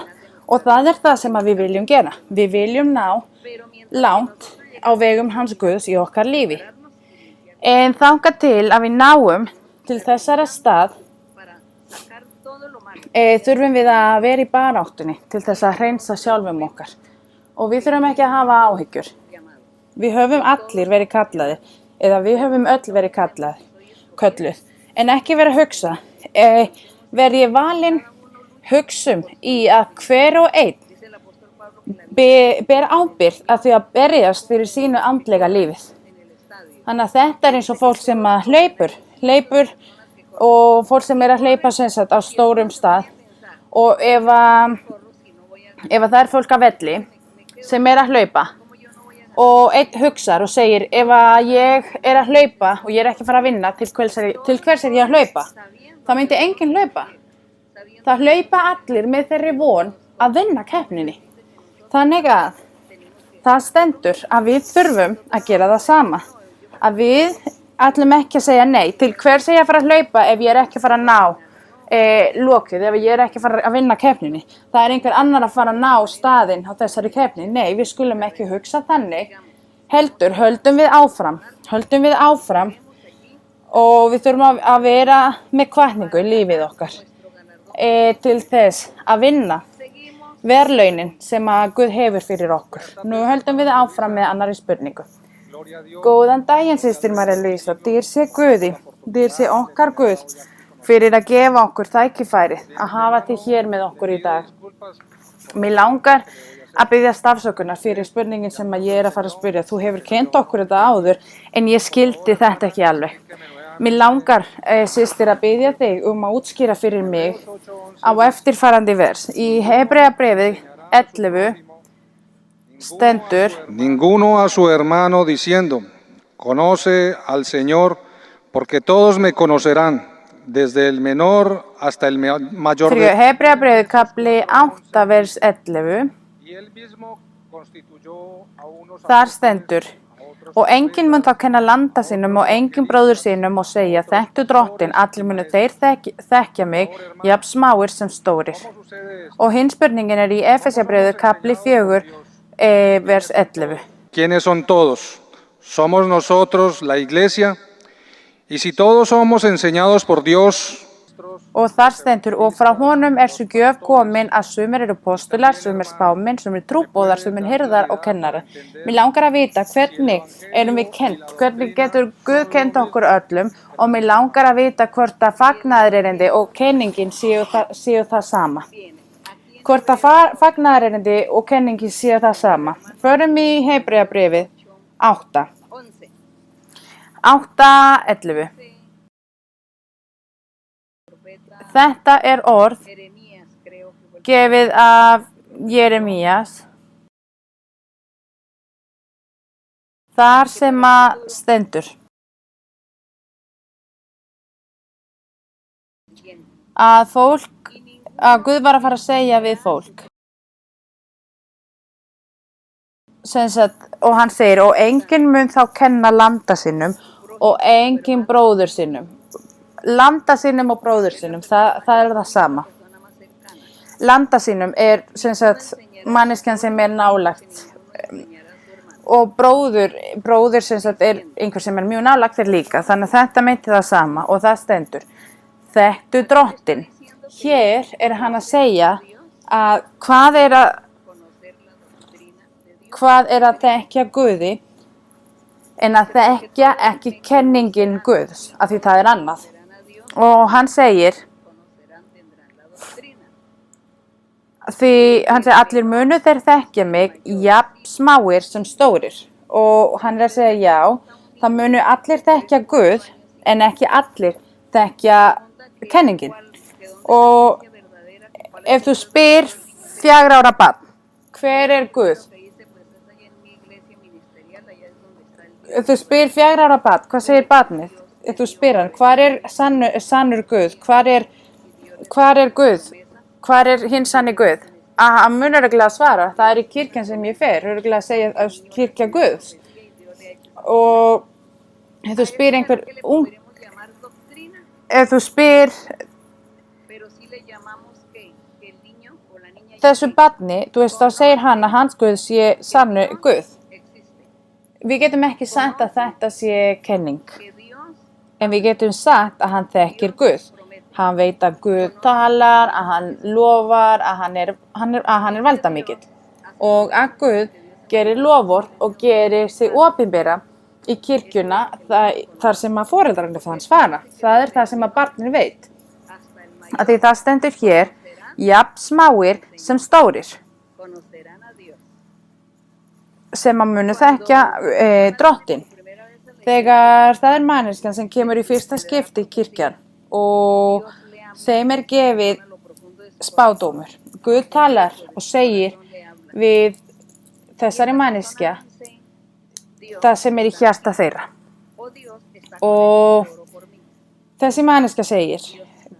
B: Og það er það sem við viljum gera. Við viljum ná langt á vegum hans Guðs í okkar lífi. En þangað til að við náum til þessara stað þurfum við að vera í baráttunni til þess að hreinsa sjálfum okkar. Og við þurfum ekki að hafa áhyggjur. Við höfum allir verið kallaðir, eða við höfum öll verið kölluð. En ekki vera að hugsa, verð ég valinn hugsum í að hver og einn ber ábyrgð að því að berjast fyrir sínu andlega lífið. Þannig að þetta er eins og fólk sem að hleypur og fólk sem er að hleypa sem sagt á stórum stað. Og ef það er fólk að velli sem er að hlaupa og einn hugsar og segir ef að ég er að hlaupa og ég er ekki að fara að vinna, til hvers er ég að hlaupa? Það myndi enginn hlaupa. Það hlaupa allir með þeirri von að vinna keppninni. Þannig að það stendur að við þurfum að gera það sama. Að við ætlum ekki að segja nei, til hvers er ég að fara að hlaupa ef ég er ekki að fara að ná lokið, ef ég er ekki að fara að vinna keppninni. Það er einhver annar að fara að ná staðinn á þessari keppni. Nei, við skulum ekki hugsa þannig. Heldur, höldum við áfram og við þurfum að vera með hvatningu í lífið okkar til þess að vinna verðlaunin sem að Guð hefur fyrir okkur. Nú höldum við áfram með annarri spurningu. Góðan daginn, systir María Luisa. Dýr sé Guði, dýr sé okkar Guð fyrir að gefa okkur tækifærið að hafa þig hér með okkur í dag. Mér langar að biðja afsökunar fyrir spurningin sem að ég er að fara að spyrja. Þú hefur kennt okkur þetta áður en ég skildi þetta ekki alveg. Mér langar, systir, að biðja þig að útskýra fyrir mig á eftirfarandi vers. Í Hebreabréfi 11 stendur:
G: Ninguno a su hermano diciendo, conoce al Señor, porque todos me conocerán, desde el menor hasta el mayor.
B: Hebreabréfi kapli 8 vers 11. Þar stendur: og enginn mun þá kenna landa sínum og enginn bróður sínum og segja, þekktu Drottinn, allir munu þeir þekkja mig, jafn smáir sem stórir. Og hinn spurningin er í Efesíabréfi kapli 4 vers 11.
G: ¿Quiénes son todos? Somos nosotros, la iglesia, y si todos somos enseñados por Dios.
B: Og þar stendur: og frá honum er sú gjöf komin að sumir eru postular, sumir spámenn, sumir trúboðar, sumir hirðar og kennarar. Mér langar að vita hvernig erum við kennt, hvernig getur Guð kennt okkur öllum, og mér langar að vita hvort að fagnaðarerindi og kenningin séu það sama. Hvort að fagnaðarerindi og kenningin séu það sama. Förum í Hebreabréfið 8:11. Þetta er orð gefið af Jeremías, þar sem að stendur að Guð var að fara að segja við fólk. Og hann segir, og enginn mun þá kenna landa sinnum og enginn bróður sinnum. Landa sínum og bróður sínum, það er það sama. Landa sínum er manneskjan sem er nálægt og bróður er einhver sem er mjög nálægt þér líka, þannig að þetta meinti það sama og það stendur. Þekktu Drottinn. Hér er hann að segja að hvað er að þekkja Guði en að þekkja ekki kenningin Guðs, af því það er annað. Og hann segir allir munu þeir þekkja mig, jafn smáir sem stórir. Og hann er að segja já, það munu allir þekkja Guð en ekki allir þekkja kenningin. Og ef þú spyr 4 ára barn, hver er Guð? Ef þú spyr 4 ára barn, hvað segir barnið? Ef þú spyr hann, hvar er sannur Guð? Hvar er Guð? Hvar er hinn sanni Guð? að hann mun örugglega svara, það er í kirkjan sem ég fer, örugglega að segja að kirkja Guðs. Og ef þú spyr einhver
D: Podríamos llamar doctrina,
B: ef þú spyr
D: pero sí le llamamos que el niño o la niña ya
B: þessu barni, þú veist, þá segir hann að hans Guð sé sannu Guð.
D: existe,
B: Við getum ekki sagt að þetta sé kenning,
D: que Dios
B: en við getum sagt að hann þekkir Guð. Hann veit að Guð talar, að hann lofar, að hann er valdamikill og að Guð gerir lofvörð og gerir sig opinbera í kirkjuna þar sem að foreldrarnir hans fara. Það er það sem að barnið veit.
D: hasta el mayor
B: Af því það stendur hér, jafn smáir sem stórir,
D: conocerán a Dios.
B: sem að munu þekkja drottinn. Þegar það er manneskjan sem kemur í fyrsta skipti í kirkjan og þeim er gefið spádómur. Guð talar og segir við þessari manneskja það sem er í hjarta þeirra.
D: Oh Dios está
B: Og
D: oro por mí.
B: þessi manneskja segir,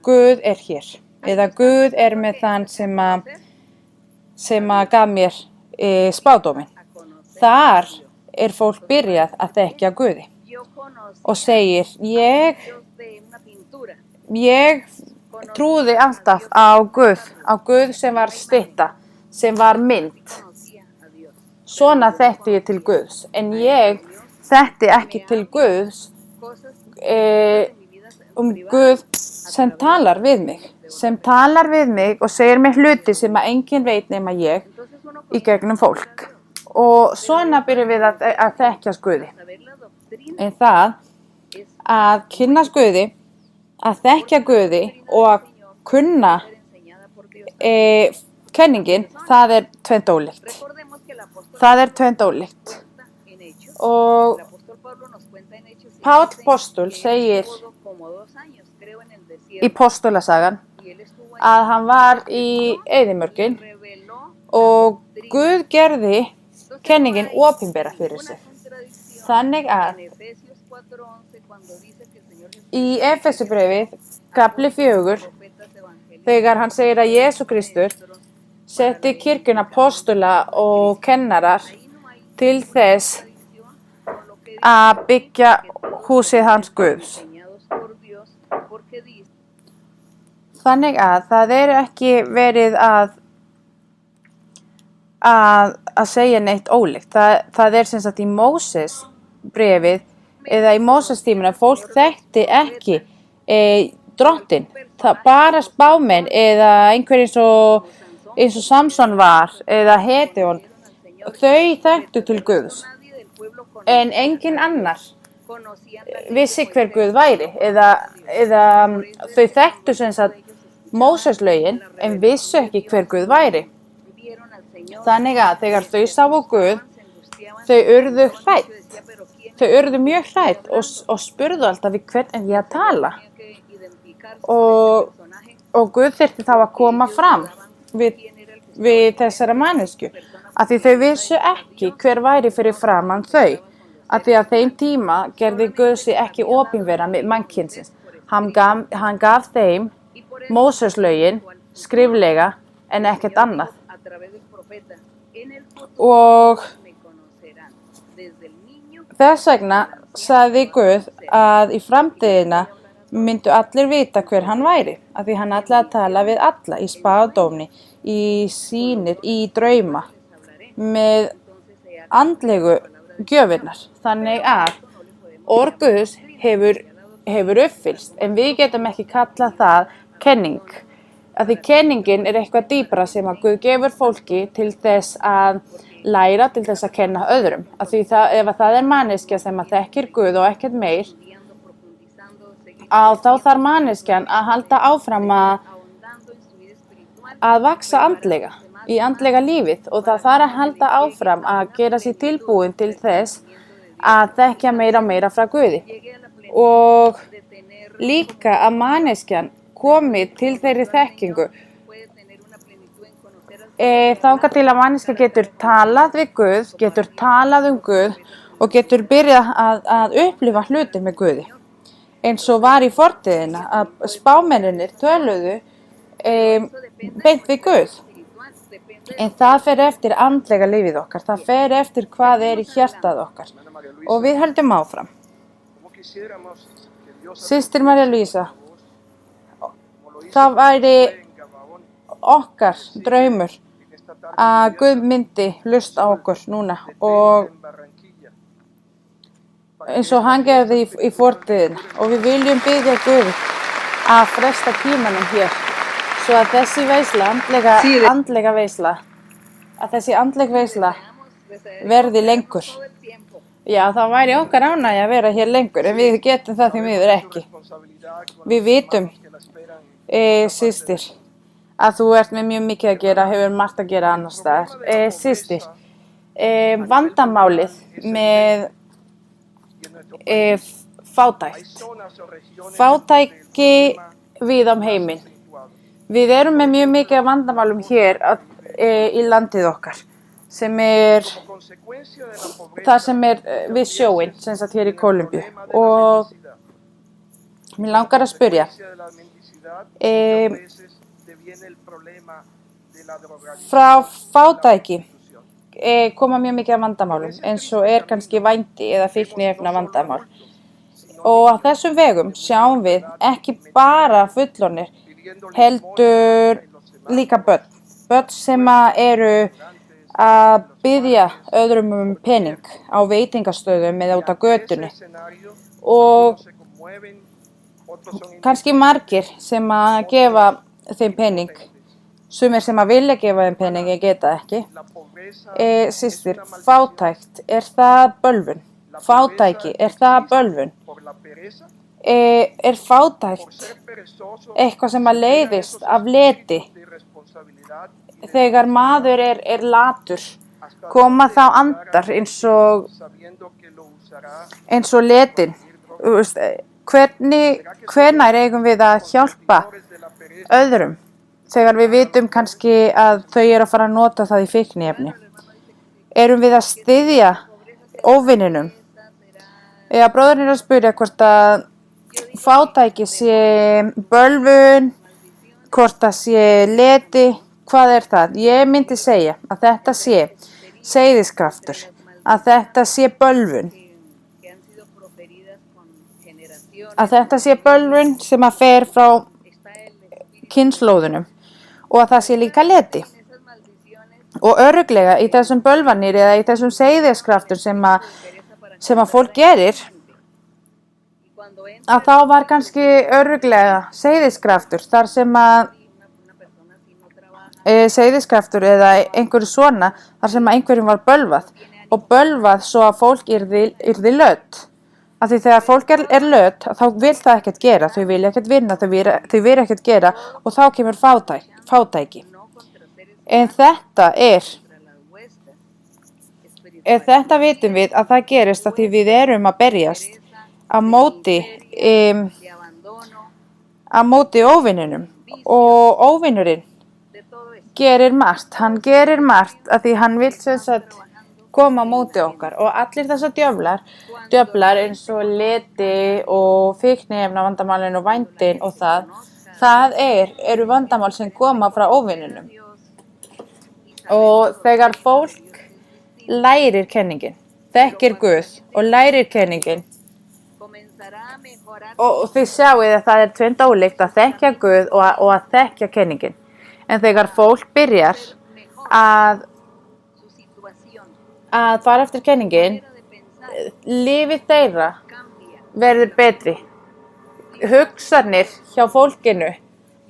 B: Guð er hér. Eða Guð er með þann sem að gaf mér spádómin. Þar er fólk byrjað að þekkja Guði
D: Yo conocí
B: og segir, ég
D: Dios de una pintura.
B: trúði alltaf á Guð sem var stytta, sem var mynd.
D: Conocía a Dios.
B: Svona þekkti ég til Guðs, en ég þekkti ekki til Guðs
D: Cosas
B: Guð sem talar við mig og segir mér hluti sem að enginn veit nema ég
D: entonces uno
B: í gegnum fólk. Og svona byrjum við að þekkjast Guði.
D: saber la doctrina
B: En það að kynnast Guði, að þekkja Guði og að kunna
D: enseñada por Dios.
B: kenningin, það er tvennt ólíkt.
D: Recordemos que el apóstol
B: Það er tvennt ólíkt.
D: cuenta en Hechos.
B: Og
D: El apóstol Pablo nos cuenta en Hechos
B: Páll
D: 7:6
B: postul
D: que él
B: segir
D: estuvo como 2 años, creo, en el
B: í
D: desierto.
B: postulasagan
D: Y él estuvo ahí
B: að hann var í eyðimörkin
D: y reveló
B: og Guð gerði kenningin opinbera fyrir
D: una
B: sig.
D: contradicción
B: Þannig að
D: en Efesios 4:11 cuando dice que el Señor Jesús
B: í Efesubrifið, kapli 4,
D: profetas evangélicos
B: þegar hann segir að Jesú Kristur setti kirkjuna postula og kennarar til þess
D: con lo que
B: að byggja húsið hans Guðs.
D: enseñados por Dios, porque dice
B: Þannig að það er ekki verið að segja neitt ólíkt. Það er sem sagt í Móses brefið eða í Móses tímina fólk þekkti ekki drottinn. Það bara spámenn eða einhver eins og Samson var eða Gedeon. Þau þekktu til Guðs
D: nadie del pueblo
B: en engin annar
D: conocía
B: vissi hver Guð væri eða þau þekktu sem sagt Móseslögin en vissu ekki hver Guð væri.
D: vieron al Señor,
B: Þannig að þegar þau sáu Guð,
D: se angustiaban,
B: þau urðu hrætt.
D: decía, pero ¿quién
B: Þau urðu mjög hrætt og spurðu alltaf við hvern er ég að tala.
D: tenía que identificarse
B: Og,
D: con ese personaje?
B: og Guð þyrfti þá að koma fram við þessara mannesku. Af því þau vissu ekki hver væri fyrir framan þau. Af því að þeim tíma gerði Guð sig ekki opinbera með mannkynsins. Hann gaf þeim Móseslögin skriflega en ekkert annað.
D: A través del profeta, en el futuro
B: Og
D: me conocerán, desde el niño
B: þess vegna sagði Guð að í framtíðina myndu allir vita hver hann væri. Af því hann ætlaði að tala við alla í spádómni, í sýnir, í drauma, með andlegu gjöfinnar. Þannig að orð Guðs hefur uppfyllst, en við getum ekki kallað það kenning. Af því kenningin er eitthvað dýpra sem að Guð gefur fólki til þess að læra, til þess að kenna öðrum. Af því ef það er manneskja sem að þekkir Guð og ekkert meir, þá þarf manneskjan að halda áfram að vaksa andlega, í andlega lífið, og það þarf að halda áfram að gera sér tilbúin til þess að þekkja meira og meira frá Guði. Og líka að manneskjan komi til þeirri þekkingu þangað til að manneskja getur talað við Guð, getur talað Guð og getur byrjað að upplifa hluti með Guði. Eins og var í fortíðina að spámennirnir töluðu beint við Guð. En það fer eftir andlega lífið okkar, það fer eftir hvað í hjartað okkar. Og við höldum áfram. Systir María Luisa, það væri okkar draumur að Guð myndi hlusta á okkur núna og eins og hann gerði í fortíðinni. Og við viljum biðja Guð að fresta tímanum hér svo að þessi veisla, andlega veisla, að þessi andlega veisla verði lengur. Já, það væri okkar ánægja að vera hér lengur, en við getum það því miður ekki. Við vitum, systir, að þú ert með mjög mikið að gera, hefur margt að gera annars staðar. Systir, vandamálið með fátækt. Fátæki við heiminn. Við erum með mjög mikið af vandamálum hér í landið okkar, sem það sem við sjóinn, sem sagt hér í Kólumbíu. Og mér langar að spyrja, frá fátæki koma mjög mikið af vandamálum, eins og kannski vændi eða fíkniefna vandamál. Og á þessum vegum sjáum við ekki bara fullorðnir, heldur líka börn. Börn sem eru að biðja öðrum pening á veitingastöðum eða út á götunni. Og kannski margir sem að gefa þeim pening, sumir sem að vilja gefa þeim pening en geta ekki. Systir, fátækt, það bölvun? Fátæki, það bölvun? Fátækt eitthvað sem að leiðist af leti? Þegar maður latur, koma þá andar eins og letin. Hvenær eigum við að hjálpa öðrum þegar við vitum kannski að þau eru að fara að nota það í fíkniefni? Erum við að styðja óvininum? Bróðurinn er að spyrja hvort að fátæki sé bölvun, hvort það sé leti, hvað það? Ég myndi segja að þetta sé seiðiskraftur, að þetta sé bölvun. Að þetta sé bölvun sem að fer frá kynslóðunum og að það sé líka leti. Og örugglega í þessum bölvanir eða í þessum seiðiskraftur sem að fólk gerir, að þá var kannski örugglega seiðiskraftur þar sem að seiðiskraftur eða einhverju svona þar sem að einhverjum var bölvað og bölvað svo að fólk yrði lött. Af því þegar fólk lött, þá vil það ekkert gera, þau vilja ekkert vinna, þau vilja ekkert gera og þá kemur fátæki. En þetta vitum við að það gerist að því við erum að berjast á móti óvininum og óvinurinn gerir margt. Hann gerir margt að því hann vil sem sagt koma á móti okkar og allir þessar djöflar eins og leti og fíkniefna vandamálin og vændin og það eru vandamál sem koma frá óvininum. Og þegar fólk lærir kenningin, þekkir Guð og lærir kenningin, og þið sjáið að það tvennt ólíkt að þekkja Guð og að þekkja kenningin. En þegar fólk byrjar að fara eftir kenningin, lífið þeirra verður betri. Hugsanir hjá fólkinu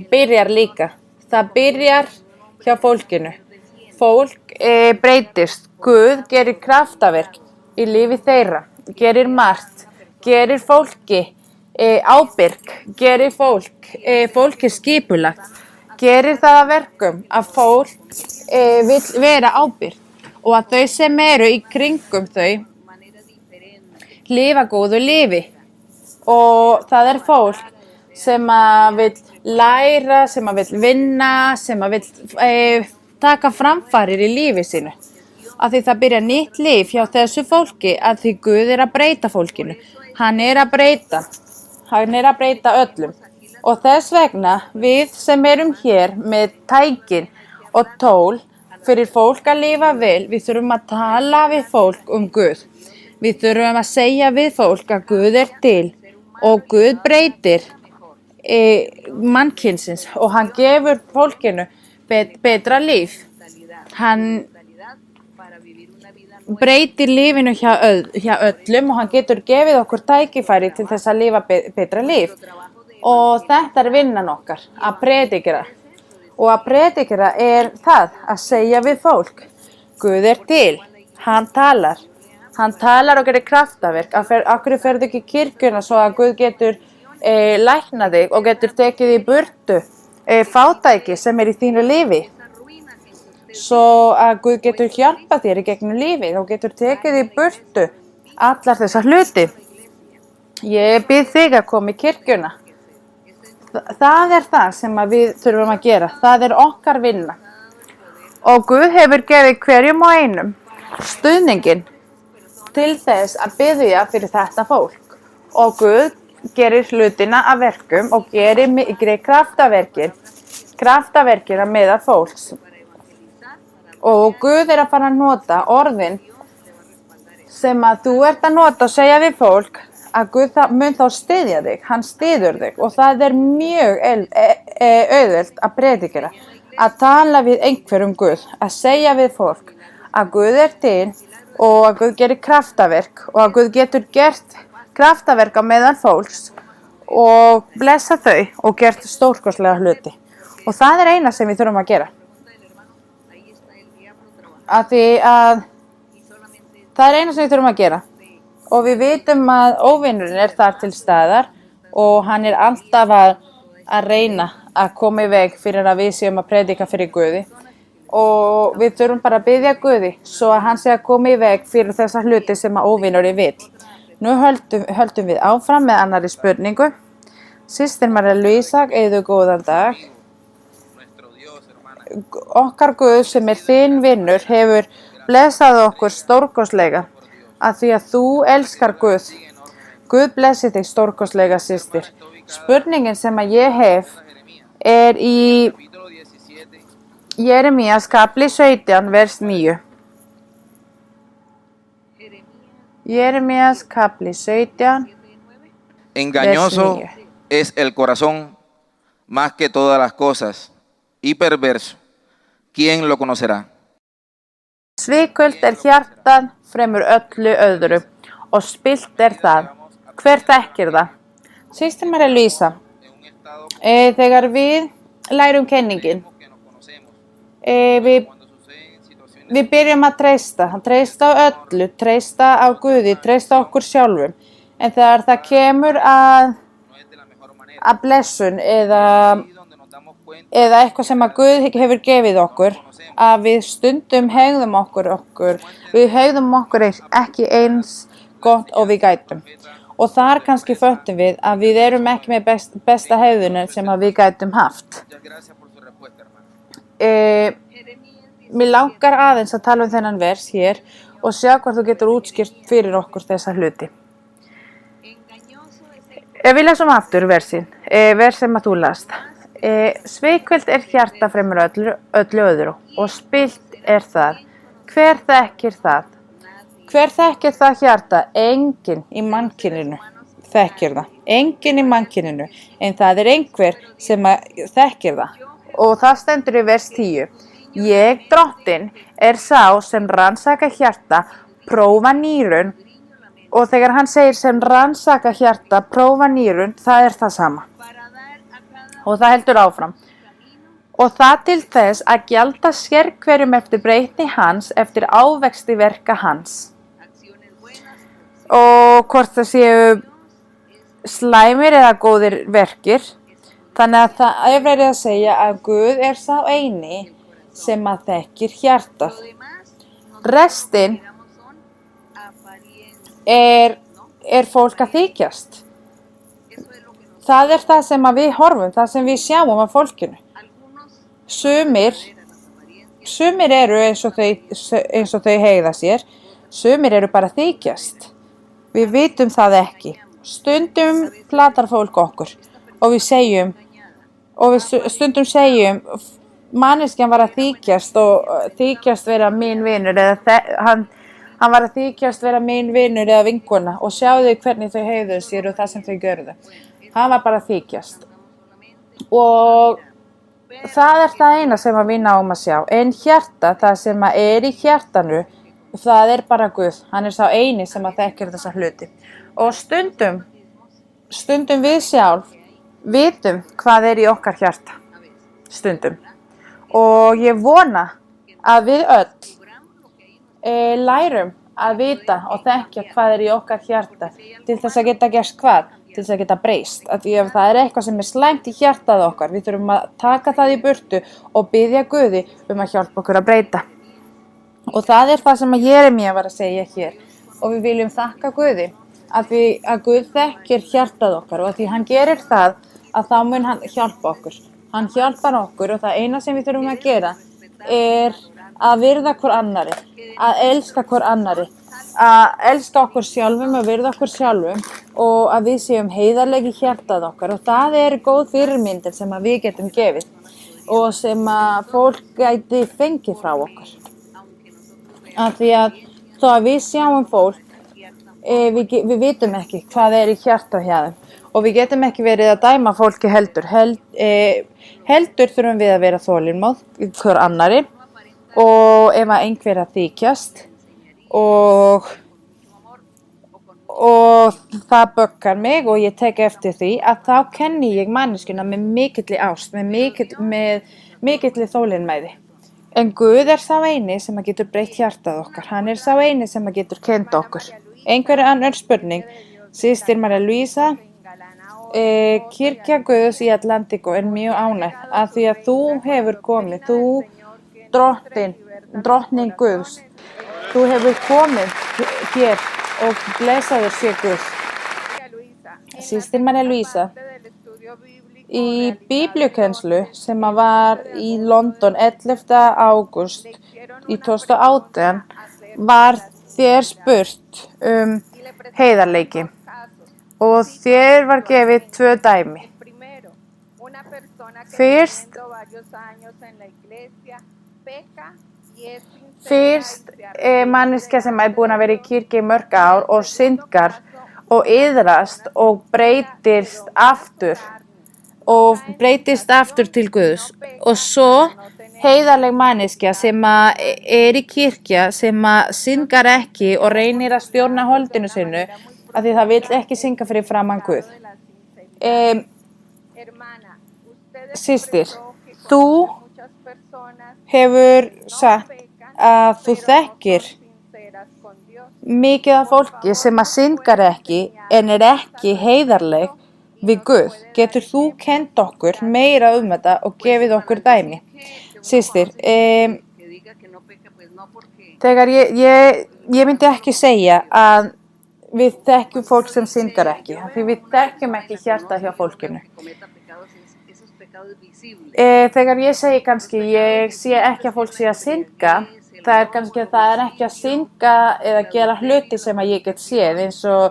B: byrjar líka. Það byrjar hjá fólkinu. Fólk breytist. Guð gerir kraftaverk í lífi þeirra, gerir margt, gerir fólki ábyrg, gerir fólki skipulagt, gerir það að verkum að fólk vill vera ábyrg og að þau sem eru í kringum þau lifa góðu lífi. Og það fólk sem að vill læra, sem að vill vinna, sem að vill taka framfarir í lífi sínu. Að því það byrja nýtt líf hjá þessu fólki að því Guð að breyta fólkinu. Hann að breyta öllum. Og þess vegna við sem erum hér með tækin og tól fyrir fólk að lifa vel, við þurfum að tala við fólk Guð. Við þurfum að segja við fólk að Guð til og Guð breytir mannkynsins og hann gefur fólkinu betra líf. Hann breytir lífinu hjá öllum og hann getur gefið okkur tækifæri til þess að lifa betra líf. Og þetta vinnan okkar, að predikera. Og að predikera það, að segja við fólk. Guð til, hann talar. Hann talar og gerir kraftaverk. Af hverju ferðu ekki í kirkjuna svo að Guð getur læknað þig og getur tekið í burtu fátæki sem í þínu lífi. Svo að Guð getur hjálpað þér í gegnum lífið og getur tekið í burtu allar þessar hluti. Ég bið þig að koma í kirkjuna. Það það sem við þurfum að gera. Það okkar vinna. Og Guð hefur gefið hverjum og einum stuðninginn til þess að biðja fyrir þetta fólk. Og Guð gerir hlutina að verkum og gerir kraftaverkin að meðal fólks. Og Guð að fara að nota orðin sem að þú að nota og segja við fólk að Guð mun þá styðja þig, hann styður þig og það mjög auðvelt að predikera, að tala við einhverjum Guð, að segja við fólk að Guð til og að Guð gerir kraftaverk og að Guð getur gert kraftaverk á meðal fólks og blessa þau og gert stórkostlega hluti. Og það eina sem við þurfum að gera. Af því að það eina sem við þurfum að gera. Og við vitum að óvinurinn þar til staðar og hann alltaf að reyna að koma í veg fyrir að við séum að predika fyrir Guði. Og við þurfum bara að biðja Guði svo að hann sé að koma í veg fyrir þessa hluti sem að óvinurinn vill. Nú höldum við áfram með annarri spurningu. Systir María Luisa, eigðu góðan dag. Okkar Guð sem þinn vinnur hefur blessað okkur stórkostlega. Að því að þú elskar Guð. Guð blessi þig stórkostlega, systir. Spurningin sem að ég hef í Jeremías kapli 17, vers 9. Jeremías kapli 17,
H: Engañoso
B: vers 9.
H: es el corazón más que todas las cosas y perverso. ¿Quién lo conocerá?
B: Svikult hjartað fremur öllu öðru og spillt það. Hver þekkir það? Systir María Luisa, þegar við lærum kenningin, við byrjum að treysta á öllu, treysta á Guði, treysta á okkur sjálfum. En þegar það kemur að blessun eða eitthvað sem að Guð hefur gefið okkur, að við stundum hegðum okkur ekki eins gott og við gætum. Og þar kannski föttum við að við erum ekki með besta hegðunin sem að við gætum haft. Mér langar aðeins að tala þennan vers hér og sjá hvað þú getur útskýrt fyrir okkur þessa hluti. Við lesum aftur versin, vers sem að þú last. Svikvelt hjarta fremur öllu öðru og spillt það. Hver þekkir það? Hver þekkir það hjarta? Enginn í mannkyninu þekkir það. Enginn í mannkyninu, en það einhver sem þekkir það. Og það stendur í vers 10. Ég, Drottinn, sá sem rannsaka hjarta, prófa nýrun. Og þegar hann segir sem rannsaka hjarta, prófa nýrun, það það sama. Og það heldur áfram. Og það til þess að gjalda sérhverjum eftir breytni hans, eftir ávexti verka hans. Og hvort það séu slæmir eða góðir verkir. Þannig að það verið að segja að Guð sá eini sem að þekkir hjartað. Restin fólk að þykjast. Það það sem að við horfum, það sem við sjáum af fólkinu. Sumir eins og þau hegða sér, sumir bara þykjast. Við vitum það ekki. Stundum platar fólk okkur og við stundum segjum manneskjan var að þykjast vera mín vinur eða hann var að þykjast vera mín vinur eða vinkona og sjáðu hvernig þau hegðuðu sér og það sem þau gjörðu. Hann var bara að þykjast. Og það er það eina sem við náum að sjá. En hjarta, það sem er í hjartanu, það er bara Guð. Hann er sá eini sem að þekkir þessa hluti. Og stundum við sjálf vitum hvað er í okkar hjarta. Stundum. Og ég vona að við öll lærum að vita og þekkja hvað er í okkar hjarta til þess að geta gerst hvað? Til þess að geta breyst. Af því ef það er eitthvað sem er slæmt í hjartað okkar, við þurfum að taka það í burtu og biðja Guði að hjálpa okkur að breyta. Og það er það sem Jeremía var að segja hér. Og við viljum þakka Guði að Guð þekkir hjartað okkar og að því hann gerir það að þá mun hann hjálpa okkur. Hann hjálpar okkur og það eina sem við þurfum að gera er að virða hvor annari, að elska hvor annari, að elska okkur sjálfum og virða okkur sjálfum og að við séum heiðarlegi hjartað okkar og það er góð fyrirmyndir sem að við getum gefið og sem að fólk gæti fengið frá okkur. Af því að þó að við sjáum fólk, við vitum ekki hvað er í hjartað hjá þeim og við getum ekki verið að dæma fólki heldur. Heldur þurfum við að vera þolinmóð hver annari og ef að einhver að þykjast og það böggar mig og ég tek eftir því að þá kenni ég manneskjuna með mikilli ást, með mikilli þolinmæði. En Guð er sá eini sem að getur breytt hjartað okkar. Hann er sá eini sem að getur kennt okkur. Einhverja annar spurning, systir María Luisa, Kirkja Guðs í Atlantico er mjög ánægð af því að þú hefur komið, þú drottning Guðs, þú hefur komið hér og blessaður sé Guð. Systir María Luisa, í biblíukennslu sem var í London 11. ágúst í 2018 var þér spurt heiðarleiki og þér var gefið 2 dæmi. Fyrst manneskja sem er búin að vera í kirkju í mörg ár og syndgar og iðrast og breytist aftur til Guðs og svo heiðarleg manneskja sem er í kirkja sem syndgar ekki og reynir að stjórna holdinu sinu af því það vill ekki syngja fyrir framan Guð. Systir, þú hefur sagt að þú þekkir mikið af fólki sem syndgar ekki en er ekki heiðarleg við Guð. Getur þú kennt okkur meira þetta og gefið okkur dæmi? Systir, þegar ég myndi ekki segja að við þekkjum fólk sem syndgar ekki, því við þekkjum ekki hjarta hjá fólkinu. Þegar ég segi kannski, ég sé ekki að fólk sé að syndga, það er kannski að það er ekki að syndga eða gera hluti sem að ég get séð, eins og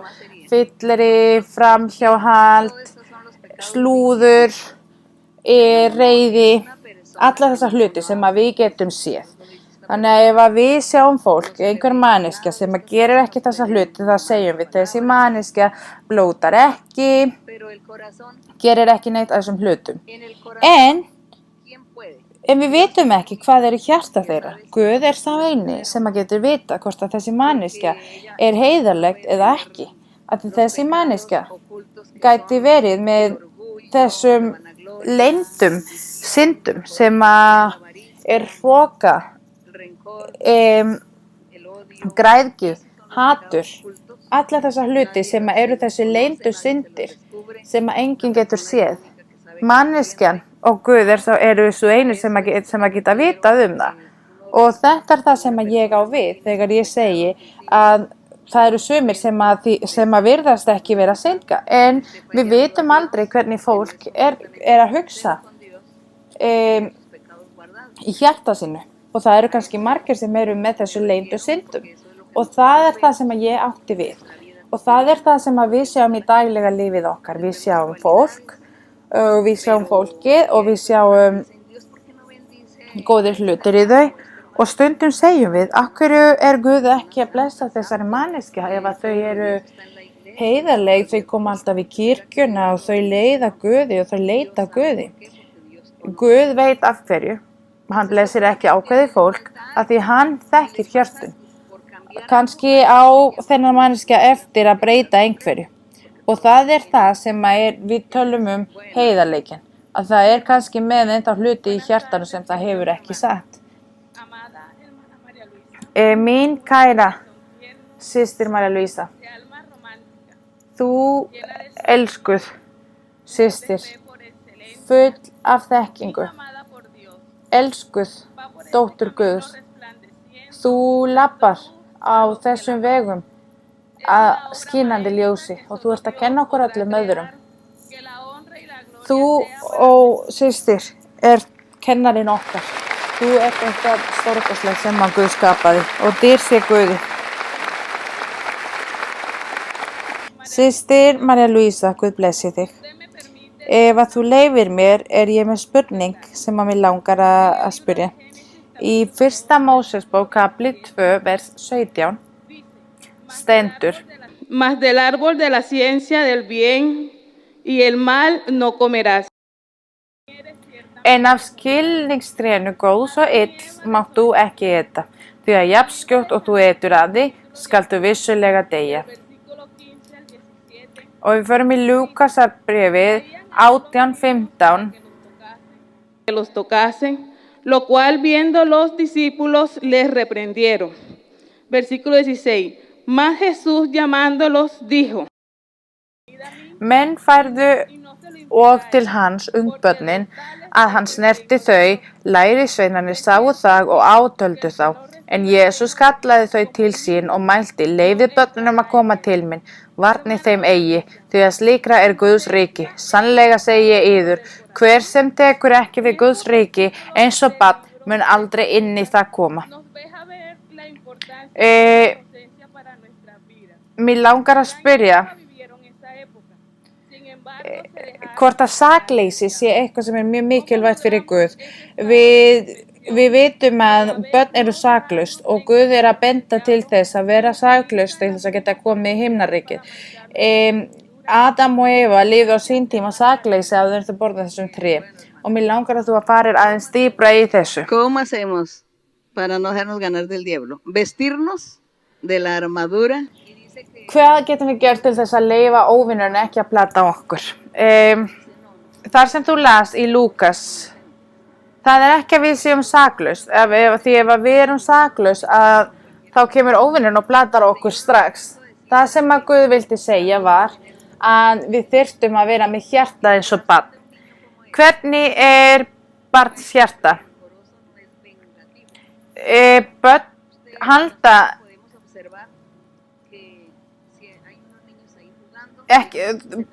B: fylleri, framhjáhald, slúður, reiði, alla þessar hluti sem að við getum séð. Þannig að ef að við sjáum fólk, einhver manneskja sem að gerir ekki þessa hluti, þá segjum við þessi manneskja blótar ekki, gerir ekki neitt af þessum hlutum. En við vitum ekki hvað er í hjarta þeirra. Guð er sá eini sem að getur vita hvort að þessi manneskja er heiðarlegt eða ekki. Að þessi manneskja gæti verið með þessum leyndum syndum sem að er hroka, græðgi, hatur, alla þessar hluti sem eru þessi leyndu syndir sem að enginn getur séð. Manneskjan og Guð eru svo einu sem að geta vitað það. Og þetta er það sem að ég á við þegar ég segi að það eru sumir sem að virðast ekki vera að syndga. En við vitum aldrei hvernig fólk er að hugsa í hjarta sinu. Og það eru kannski margir sem eru með þessu leyndu syndum. Og það er það sem að ég átti við. Og það er það sem að við sjáum í daglega lífið okkar. Við sjáum fólk, og við sjáum fólkið og við sjáum góðir hlutir í þau og stundum segjum við, af hverju er Guð ekki að blessa þessari manneskja ef að þau eru heiðarleg, þau koma alltaf í kirkjuna og þau leiða Guði og þau leita Guði. Guð veit af hverju, hann blessir ekki ákveðið fólk af því hann þekkir hjörtun. Kannski á þennan manneskja eftir að breyta einhverju og það er það sem við tölum heiðarleikin, að það er kannski með ennþá hluti í hjartanu sem það hefur ekki sagt. Mín kæra systir María Luisa, þú elskuð systir, full af þekkingu, elskuð dóttur Guðs, þú lappar á þessum vegum að skínandi ljósi og þú ert að kenna okkur öllum öðrum. Þú og systir er kennarinn okkar. Þú ert eitthvað stórkostlegt sem að Guð skapaði og dýr sé Guði. Systir María Luisa, Guð blessi þig. Ef að þú leyfir mér er ég með spurning sem að mig langar að spyrja. Í 1. Mósesbók kapli 2 vers 17 stendur:
I: Mas del árbol de la ciencia del bien y el mal no comerás.
B: En af skilningstrénu góðs og ills mátt þú ekki eta, því að jafnskjótt og þú etur af því, skaltu vissulega deyja. Og við förum í Lúkasarbréfið 18:15.
I: Que los tocasen, lo cual viendo los discípulos les reprendieron. Versículo 16. Mas Jesús llamándolos dijo:
B: Menn færðu og til hans ungbarnin að hann snerti þau, lærisveinarnir sáu það og átöldu þá. En Jesús kallaði þau til sín og mælti: Leyfið börnunum að koma til mín, varnið þeim eigi, því að slíkra er Guðs ríki. Sannlega segi ég yður, hver sem tekur ekki við Guðs ríki eins og barn mun aldrei inn í það koma. Mér langar að spyrja hvort að sakleysi sé eitthvað sem er mjög mikilvægt fyrir Guð. Við vitum að börn eru saklaust og Guð er að benda til þess að vera saklaust til þess að geta komið í himnaríkið. Adam og Eva lifðu á sín tíma sakleysi að þau eru að borða þessum tré og mér langar að þú að farir aðeins dýpra í þessu.
J: ¿Cómo hacemos para no dejarnos ganar del diablo? Vestirnos de la armadura.
B: Hvað getum við gert til þess að leyfa óvinnurinn ekki að plata okkur? Þar sem þú las í Lúkas, það er ekki að við séum saklaus, því ef við erum saklaus þá kemur óvinnurinn og platar okkur strax. Það sem að Guð vildi segja var að við þyrftum að vera með hjarta eins og barn. Hvernig er barns hjarta? Börn halda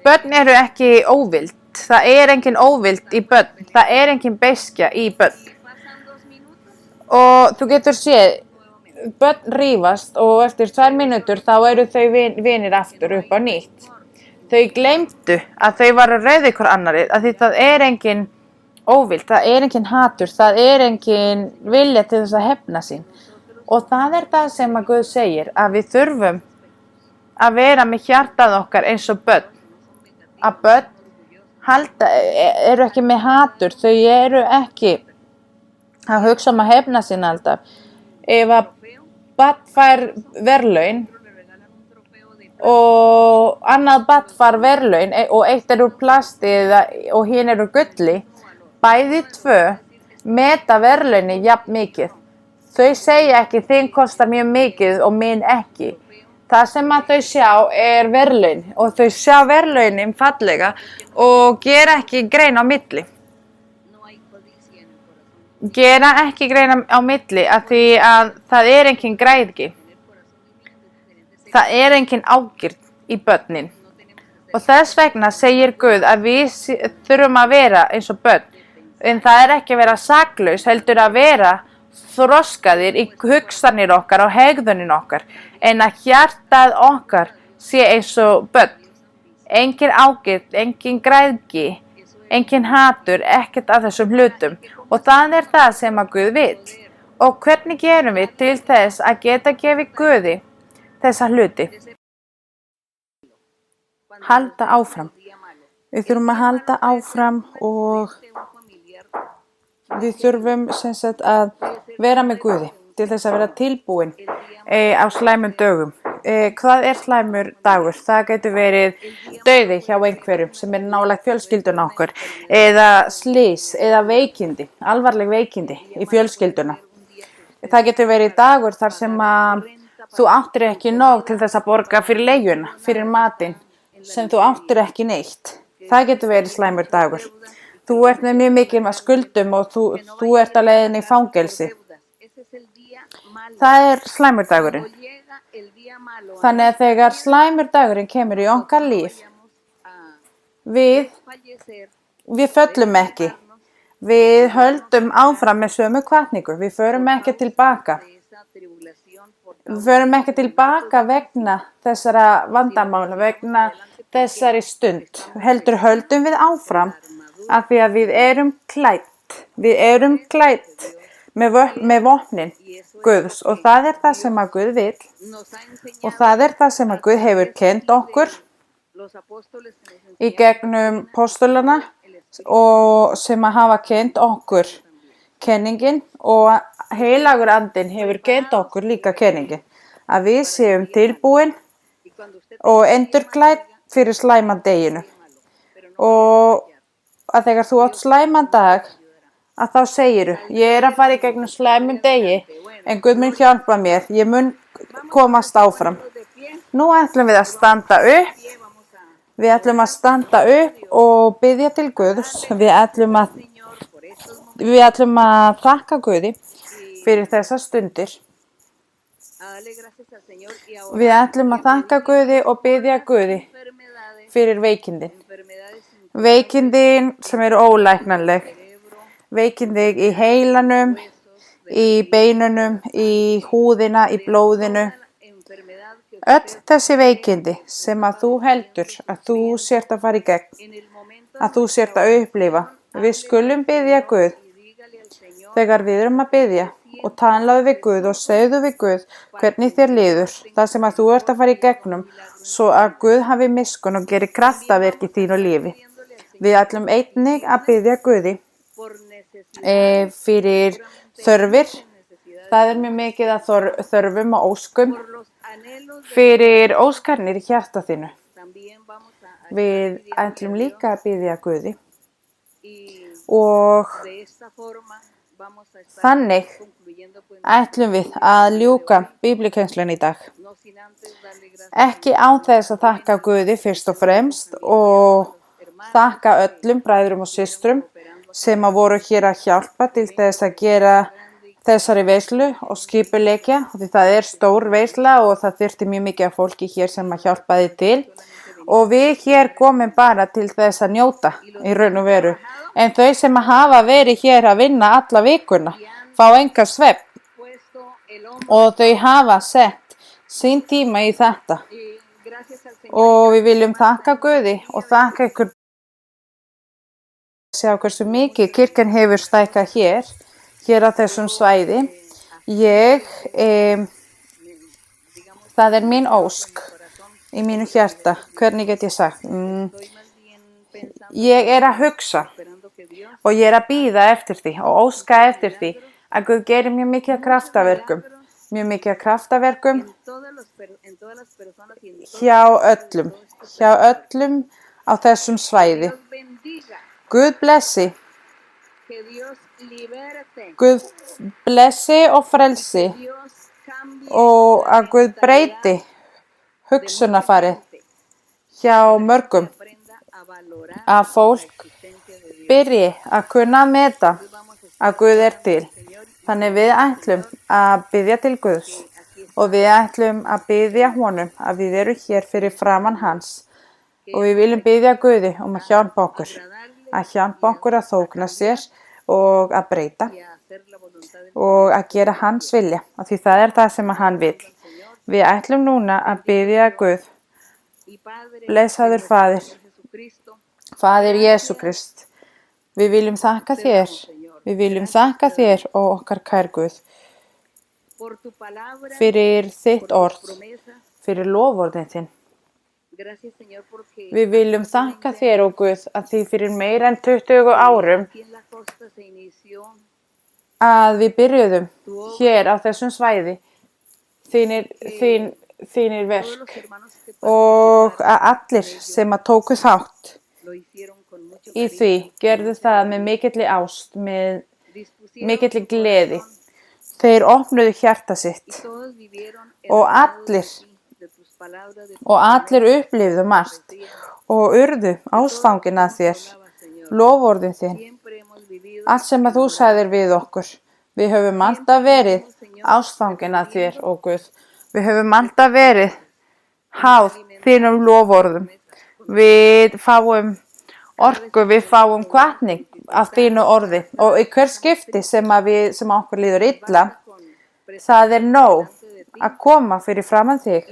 B: börn eru ekki óvild, það er engin óvild í börn, það er engin beiskja í börn. Og þú getur séð, börn rífast og eftir 2 mínútur þá eru þau vinir aftur upp á nýtt. Þau gleymdu að þau varu rauði hvort annarri, að því það er engin óvild, það er engin hatur, það er engin vilja til þess að hefna sín. Og það er það sem að Guð segir, að við þurfum að vera með hjartað okkar eins og börn. Að börn eru ekki með hatur, þau eru ekki að hugsa að hefna sín alltaf. Ef að barn fær verðlaun og annað barn fær verðlaun og eitt er úr plasti og hinn er úr gulli, bæði 2 meta verðlauni jafn mikið. Þau segja ekki þín kostar mjög mikið og mín ekki. Það sem að þau sjá er verðlaun og þau sjá verðlaunin fallega og gera ekki grein á milli. Gera ekki grein á milli af því að það er engin græðgi. Það er engin ágirð í börnin. Og þess vegna segir Guð að við þurfum að vera eins og börn. En það er ekki að vera saklaus, heldur að vera þroskaðir í hugsanir okkar og hegðunin okkar, en að hjartað okkar sé eins og börn. Engin ágirð, engin græðgi, engin hatur, ekkert af þessum hlutum. Og það er það sem að Guð vill. Og hvernig gerum við til þess að geta gefið Guði þessa hluti? Halda áfram. Við þurfum að halda áfram og við þurfum sem sagt að vera með Guði til þess að vera tilbúin á slæmum dögum. Hvað er slæmur dagur? Það getur verið dauði hjá einhverjum sem er nálægt fjölskylduna okkur, eða slys, eða veikindi, alvarleg veikindi í fjölskylduna. Það getur verið dagur þar sem að þú áttir ekki nóg til þess að borga fyrir leiguna, fyrir matinn, sem þú áttir ekki neitt. Það getur verið slæmur dagur. Þú ert með mjög mikið skuldum og þú ert að leiðin í fangelsi. Það er slæmur dagurinn. Þannig að þegar slæmur dagurinn kemur í okkar líf, við föllum ekki. Við höldum áfram með sömu hvatningu. Við förum ekki tilbaka. Við förum ekki tilbaka vegna þessara vandamála, vegna þessari stund. Heldur höldum við áfram af því að við erum klætt. Við erum klætt með vopnin Guðs og það er það sem að Guð vill og það er það sem að Guð hefur kennt okkur í gegnum postulana og sem að hafa kennt okkur kenningin og heilagur andinn hefur kennt okkur líka kenningin að við séum tilbúin og endurklædd fyrir slæman deginu og að þegar þú átt slæman dag að þá segiru, ég er að fara í gegnum slæmum degi, en Guð mun hjálpa mér, ég mun komast áfram. Nú ætlum við að standa upp, og biðja til Guðs, við ætlum að þakka Guði fyrir þessar stundir. Við ætlum að þakka Guði og biðja Guði fyrir veikindin. Veikindin sem eru ólæknanleg. Veikindi í heilanum, í beinunum, í húðina, í blóðinu. Öll þessi veikindi sem að þú heldur að þú sért að fara í gegn, að þú sért að upplifa. Við skulum biðja Guð. Þegar við erum að biðja og talaðu við Guð og segðu við Guð hvernig þér líður, það sem að þú ert að fara í gegnum, svo að Guð hafi miskunn og geri kraftaverk í þínu lífi. Við ætlum einnig að biðja Guði fyrir þörfir. Það er mjög mikið að þörfum og óskum fyrir óskarnir í hjarta þínu. Við ætlum líka að biðja Guði og þannig ætlum við að ljúka bíblíukennslunni í dag. Ekki án þess að þakka Guði fyrst og fremst og þakka öllum bræðrum og systrum sem að voru hér að hjálpa til þess að gera þessari veislu og skipuleggja. Því það er stór veisla og það þyrfti mjög mikið af fólki hér sem að hjálpaði til. Og við hér komum bara til þess að njóta í raun og veru. En þau sem að hafa verið hér að vinna alla vikuna fá enga svefn og þau hafa sett sín tíma í þetta. Og við viljum þakka Guði og þakka ykkur. Sjá hversu mikið kirkjan hefur stækkað hér á þessum svæði. Það er mín ósk í mínu hjarta. Hvernig get ég sagt? Ég er að hugsa og ég er að bíða eftir því og óska eftir því að Guð gerir mjög mikið kraftaverkum. Mjög mikið kraftaverkum hjá öllum á þessum svæði. Guð blessi. Guð blessi og frelsi og að Guð breyti hugsunarfarið hjá mörgum. Að fólk byrji að kunna að meta að Guð er til. Þannig við ætlum að biðja til Guðs og við ætlum að biðja honum að við erum hér fyrir framan hans og við viljum biðja Guði að hjálpa okkur. Að hjálpa okkur að þókna sér og að breyta og að gera hans vilja. Og því það er það sem hann vill. Við ætlum núna að biðja Guð. Blessaður Faðir Jésu Krist. Við viljum þakka þér. Við viljum þakka þér og okkar kær Guð fyrir þitt orð, fyrir loforðin þinn. Við viljum þakka þér, ó Guð, að því fyrir meira en 20 árum að við byrjuðum hér á þessum svæði þínir verk og að allir sem að tóku þátt í því gerðu það með mikilli ást, með mikilli gleði. Þeir opnuðu hjarta sitt og allir upplifðu margt og urðu ástfangin að þér, loforðin þín, allt sem að þú sagðir við okkur. Við höfum alltaf verið ástfangin að þér, ó Guð. Við höfum alltaf verið háð þínum loforðum. Við fáum orku, við fáum hvatning af þínu orði og í hver skipti sem okkur líður illa, það er nóg að koma fyrir framan þig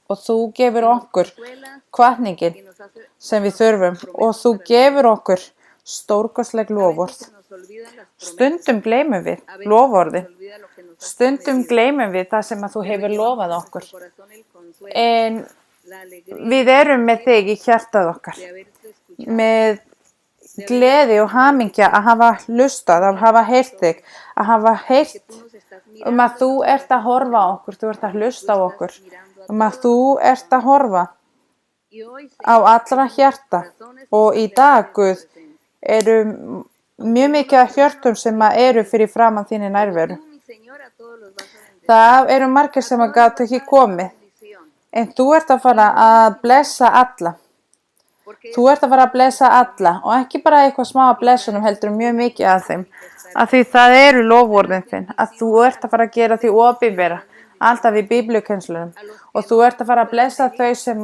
B: og þú gefur okkur hvatningin sem við þurfum og þú gefur okkur stórkostleg loforð. Stundum gleymum við loforðin, stundum gleymum við það sem að þú hefur lofað okkur, en við erum með þig í hjartað okkar, með gleði og hamingja að hafa hlustað, að hafa heyrt þig, að hafa heyrt að þú ert að horfa á okkur, þú ert að hlusta á okkur, að þú ert að horfa á allra hjarta. Og í dag, Guð, eru mjög mikið af hjörtum sem eru fyrir framan þínu nærveru. Það eru margir sem að gátu ekki komið, en þú ert að fara að blessa alla. Þú ert að fara að blessa alla og ekki bara eitthvað smá að blessunum, heldur mjög mikið að þeim. Af því það eru loforðin þinn, að þú ert að fara að gera því opinbera, alltaf í biblíukennslunum. Og þú ert að fara að blessa þau sem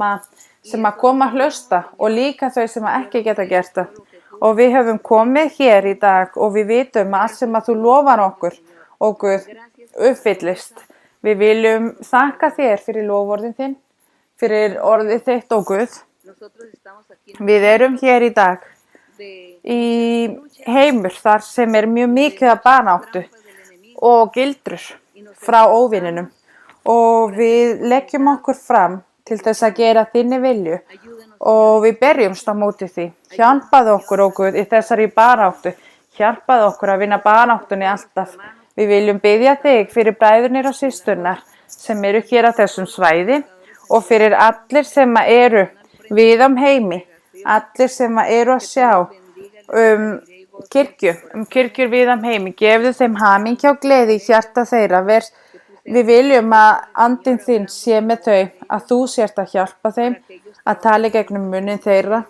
B: að koma að hlusta og líka þau sem að ekki geta gert það. Og við höfum komið hér í dag og við vitum að allt sem að þú lofar okkur, ó Guð, uppfyllist. Við viljum þakka þér fyrir loforðin þinn, fyrir orðið þitt, ó Guð. Við erum hér í dag í heimur þar sem er mjög mikið að baráttu og gildrur frá óvininum og við leggjum okkur fram til þess að gera þinni vilju og við berjumst á móti því. Hjálpaðu okkur, ó Guð, í þessari baráttu. Hjálpaðu okkur að vinna baráttunni alltaf. Við viljum biðja þig fyrir bræðurnir og systurnar sem eru hér á þessum svæði og fyrir allir sem eru við heimi, allir sem eru að sjá kirkjur við heimi. Gefðu þeim hamingju og gleði í hjarta þeirra. Við viljum að andinn þinn sé með þau, að þú sért að hjálpa þeim, að tala í gegnum munnin þeirra,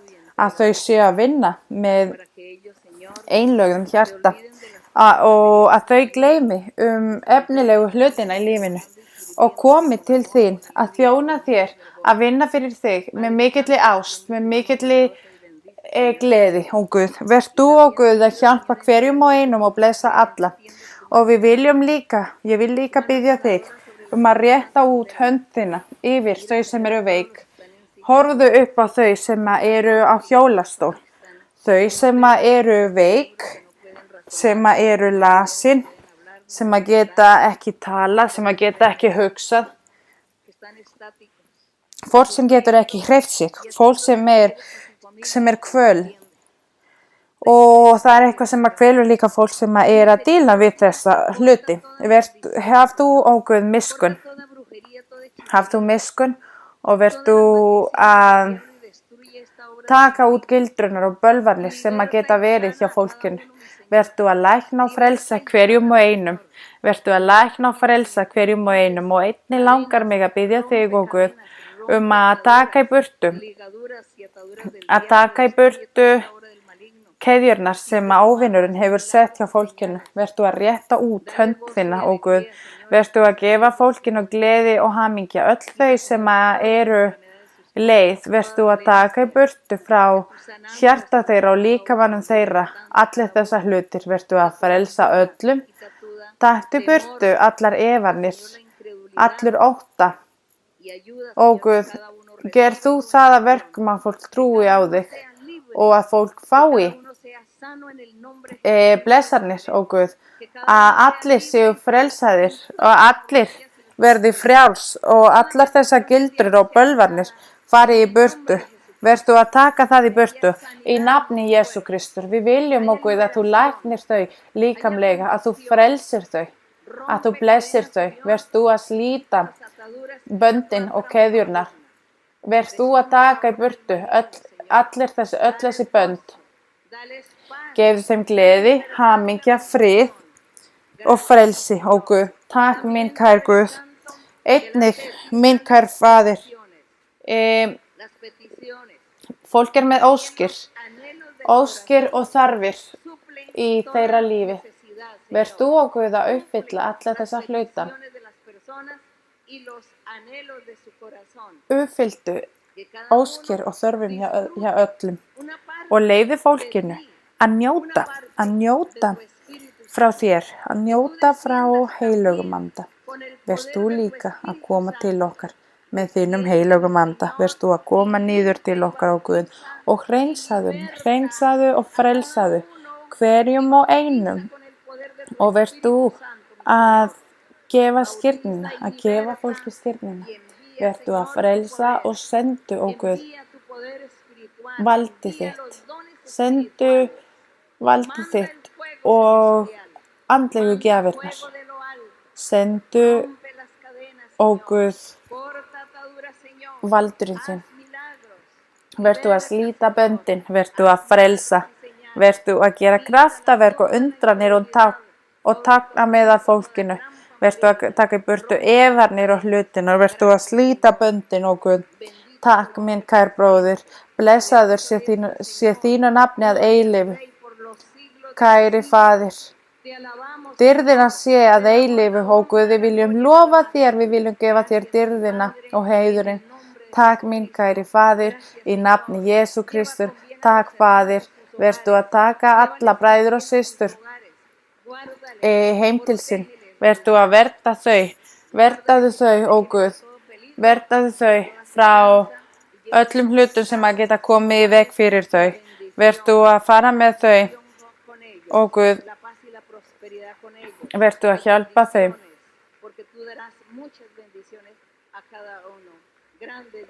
B: að þau séu að vinna með einlögðum hjarta og að þau gleymi efnilegu hlutina í lífinu og komi til þín að þjóna þér, að vinna fyrir þig með mikilli ást, með mikilli gleði, ó Guð. Verð þú, ó Guð, að hjálpa hverjum og einum og blessa alla. Og við viljum líka, ég vil líka biðja þig að rétta út hönd þína yfir þau sem eru veik. Horfðu upp á þau sem eru á hjólastól, þau sem eru veik, sem eru lasin, sem að geta ekki talað, sem að geta ekki hugsað. Fólk sem getur ekki hreyft sig, fólk sem er kvöl. Og það er eitthvað sem að kvelur líka fólk sem að díla við þessa hluti. Haf þú, ó Guð, miskunn. Haf þú miskunn og verð þú að taka út gildrunar og bölvarnir sem að geta verið hjá fólkinu. Vertu að lækna og frelsa hverjum og einum. Vertu að lækna og frelsa hverjum og einum. Og einnig langar mig að biðja þig, ó Guð, að taka í burtu keðjurnar sem óvinurinn hefur sett hjá fólkinu. Vertu að rétta út hönd þína, ó Guð. Vertu að gefa fólkinu gleði og hamingja. Öll þau sem eru leið, vertu að taka í burtu frá hjarta þeirra og líkamanum þeirra. Allir þessa hlutir vertu að frelsa öllum. Taktu í burtu allar efanir, allur ótta. Ó Guð, ger þú það að verkum að fólk trúi á þig og að fólk fái blessarnir, ó Guð, að allir séu frelsaðir og allir verði frjáls og allar þessar gildrur og bölvarnir fari í burtu. Vertu að taka það í burtu í nafni Jesú Kristur. Við viljum, ó Guð, að þú læknir þau líkamlega, að þú frelsir þau, að þú blessir þau. Vertu að slíta böndin og keðjurnar. Vertu að taka í burtu öll þessi bönd. Gefðu þeim gleði, hamingja, frið og frelsi, ó Guð. Takk minn kær Guð. Einnig minn kær Faðir. Fólk með óskir og þarfir í þeirra lífi. Verð þú, ó Guð, að uppfylla alla þessa hluta. Uppfylltu óskir og þörfum hjá öllum og leyfi fólkinu að njóta frá þér, að njóta frá heilögum anda. Verð þú líka að koma til okkar með þínum heilögum anda. Verð þú að koma niður til okkar, ó Guð, og hreinsaðu og frelsaðu hverjum og einum. Og verð þú að gefa skírnina, að gefa fólki skírnina. Verð þú að frelsa og sendu, ó Guð, valdið þitt. Sendu valdið þitt og andlegu gjafirnar. Sendu, ó Guð, valdurinn þinn. Verð þú að slíta böndin, verð þú að frelsa, verð þú að gera kraftaverk og undranir og tákna meðal fólkinu. Verð þú að taka í burtu efarnir og hlutina, verð þú að slíta böndin, ó Guð. Takk minn kær bróðir, blessaður sé þínu nafni að eilífu. Kæri Faðir, dyrðina sé að eilífu, ó Guð, við viljum lofa þér, við viljum gefa þér dyrðina og heiðurinn. Takk minn kæri Faðir, í nafni Jesú Kristur. Takk Faðir, verð þú að taka alla bræður og systur heim til sín. Verð þú að vertaðu þau, ó Guð, vertaðu þau frá öllum hlutum sem að geta komið í veg fyrir þau. Verð þú að fara með þau, ó Guð, verð þú að hjálpa þau.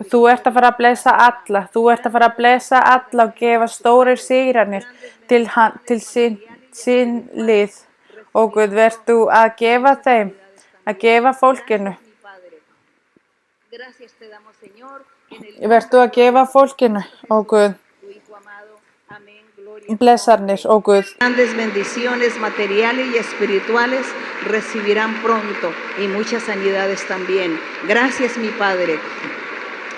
B: Þú ert að fara að blessa alla, og gefa stórir sigranir til sín lið. Ó Guð, verð þú að gefa þeim, að gefa fólkinu. Verð þú að gefa fólkinu, ó Guð, blessarnir, ó Guð.
J: Grandes bendiciones materiales y espirituales recibirán pronto y muchas sanidades también. Gracias, mi Padre.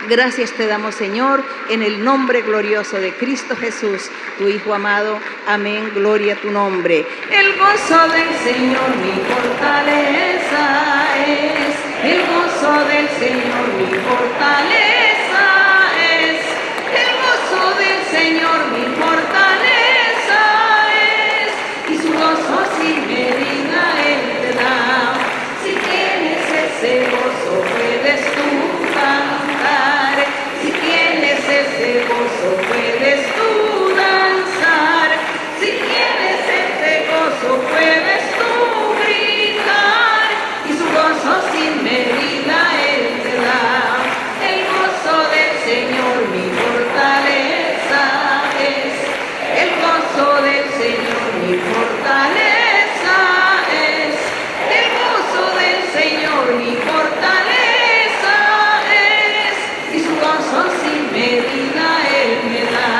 J: Gracias te damos, Señor, en el nombre glorioso de Cristo Jesús, tu Hijo amado. Amén, gloria a tu nombre. El gozo del Señor mi fortaleza es. El gozo del Señor mi fortaleza es. El gozo del Señor mi fortaleza es. Y su gozo sin medida Él te da. Si tienes ese gozo puedes tú cantar. Si tienes ese gozo puedes tú danzar. Si tienes ese gozo puedes tú gritar. Y su gozo sin medida Él te da. El gozo del Señor mi fortaleza es. El gozo del Señor mi fortaleza es. El gozo del Señor mi fortaleza es. Y su gozo sin medida Él me da.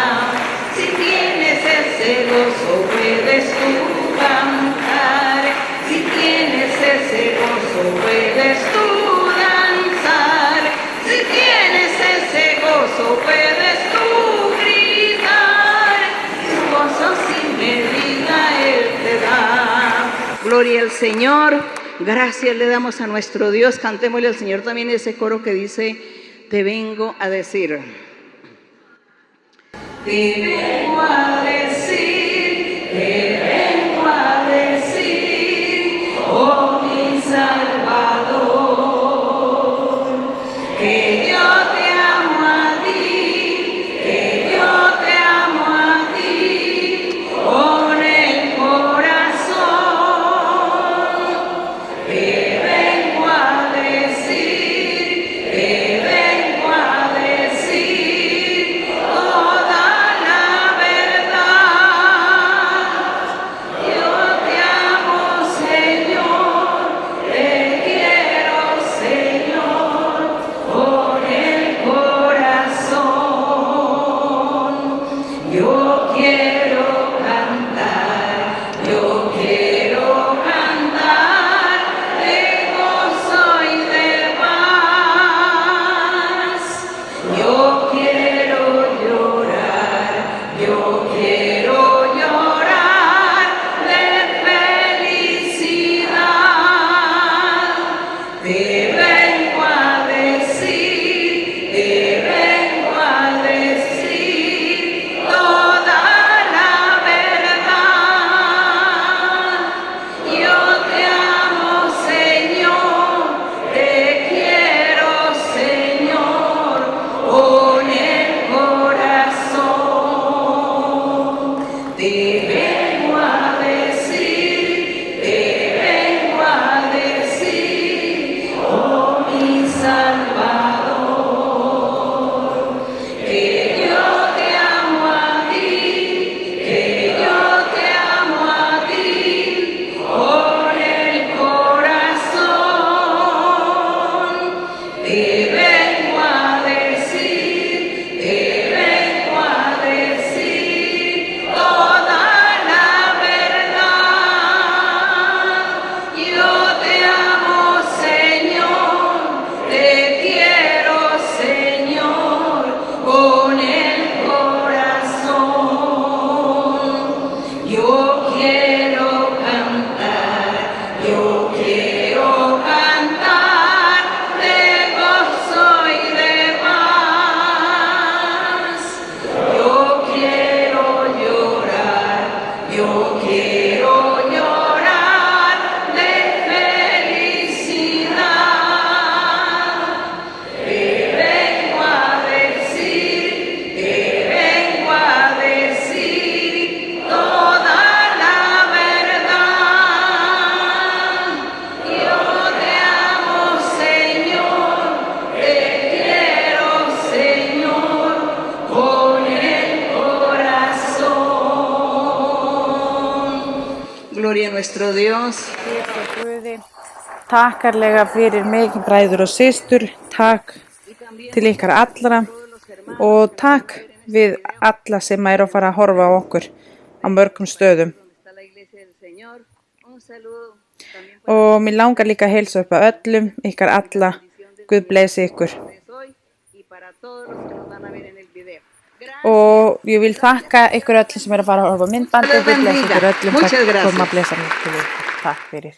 J: Si tienes ese gozo puedes tú cantar. Si tienes ese gozo puedes tú danzar. Si tienes ese gozo puedes tú gritar. Su gozo sin medida Él te da. Gloria al Señor. Gracias le damos a nuestro Dios. Cantémosle al Señor también ese coro que dice: te vengo a decir. Te vengo a decir, te vengo a decir, oh mi Salvador, que yo te amo a ti, que yo te amo a ti, oh
C: quiero cantar, yo quiero cantar de gozo y de paz. Yo quiero llorar, yo quiero llorar de felicidad. Te vengo a decir, te vengo a decir toda la verdad. Yo te amo, Señor, te quiero, Señor, con el corazón. Te vengo a decir, te vengo a decir, oh mi Salvador, que yo te amo a ti, que yo te amo a ti, con el corazón. Te vengo a decir, te vengo a decir toda la verdad. Yo te amo, Señor, te quiero, Señor, con el corazón. Yo quiero cantar, yo quiero cantar de gozo y de paz. Yo quiero llorar, yo quiero llorar de felicidad. Te vengo a decir, te vengo a decir toda la verdad. Yo te amo, Señor, te quiero, Señor, con el corazón. Gloria a nuestro Dios.
B: Takk kærlega fyrir mig, bræður og systur. Takk til ykkar allra og takk við alla sem eru að fara að horfa á okkur á mörgum stöðum. Og mér langar líka að heilsa upp að öllum, ykkar alla. Guð blessi ykkur. Og ég vil þakka ykkur öllum sem eru að fara að horfa á myndbandið. Guð blessi ykkur öllum. Takk fyrir að blessa mig til ykkur. Takk fyrir.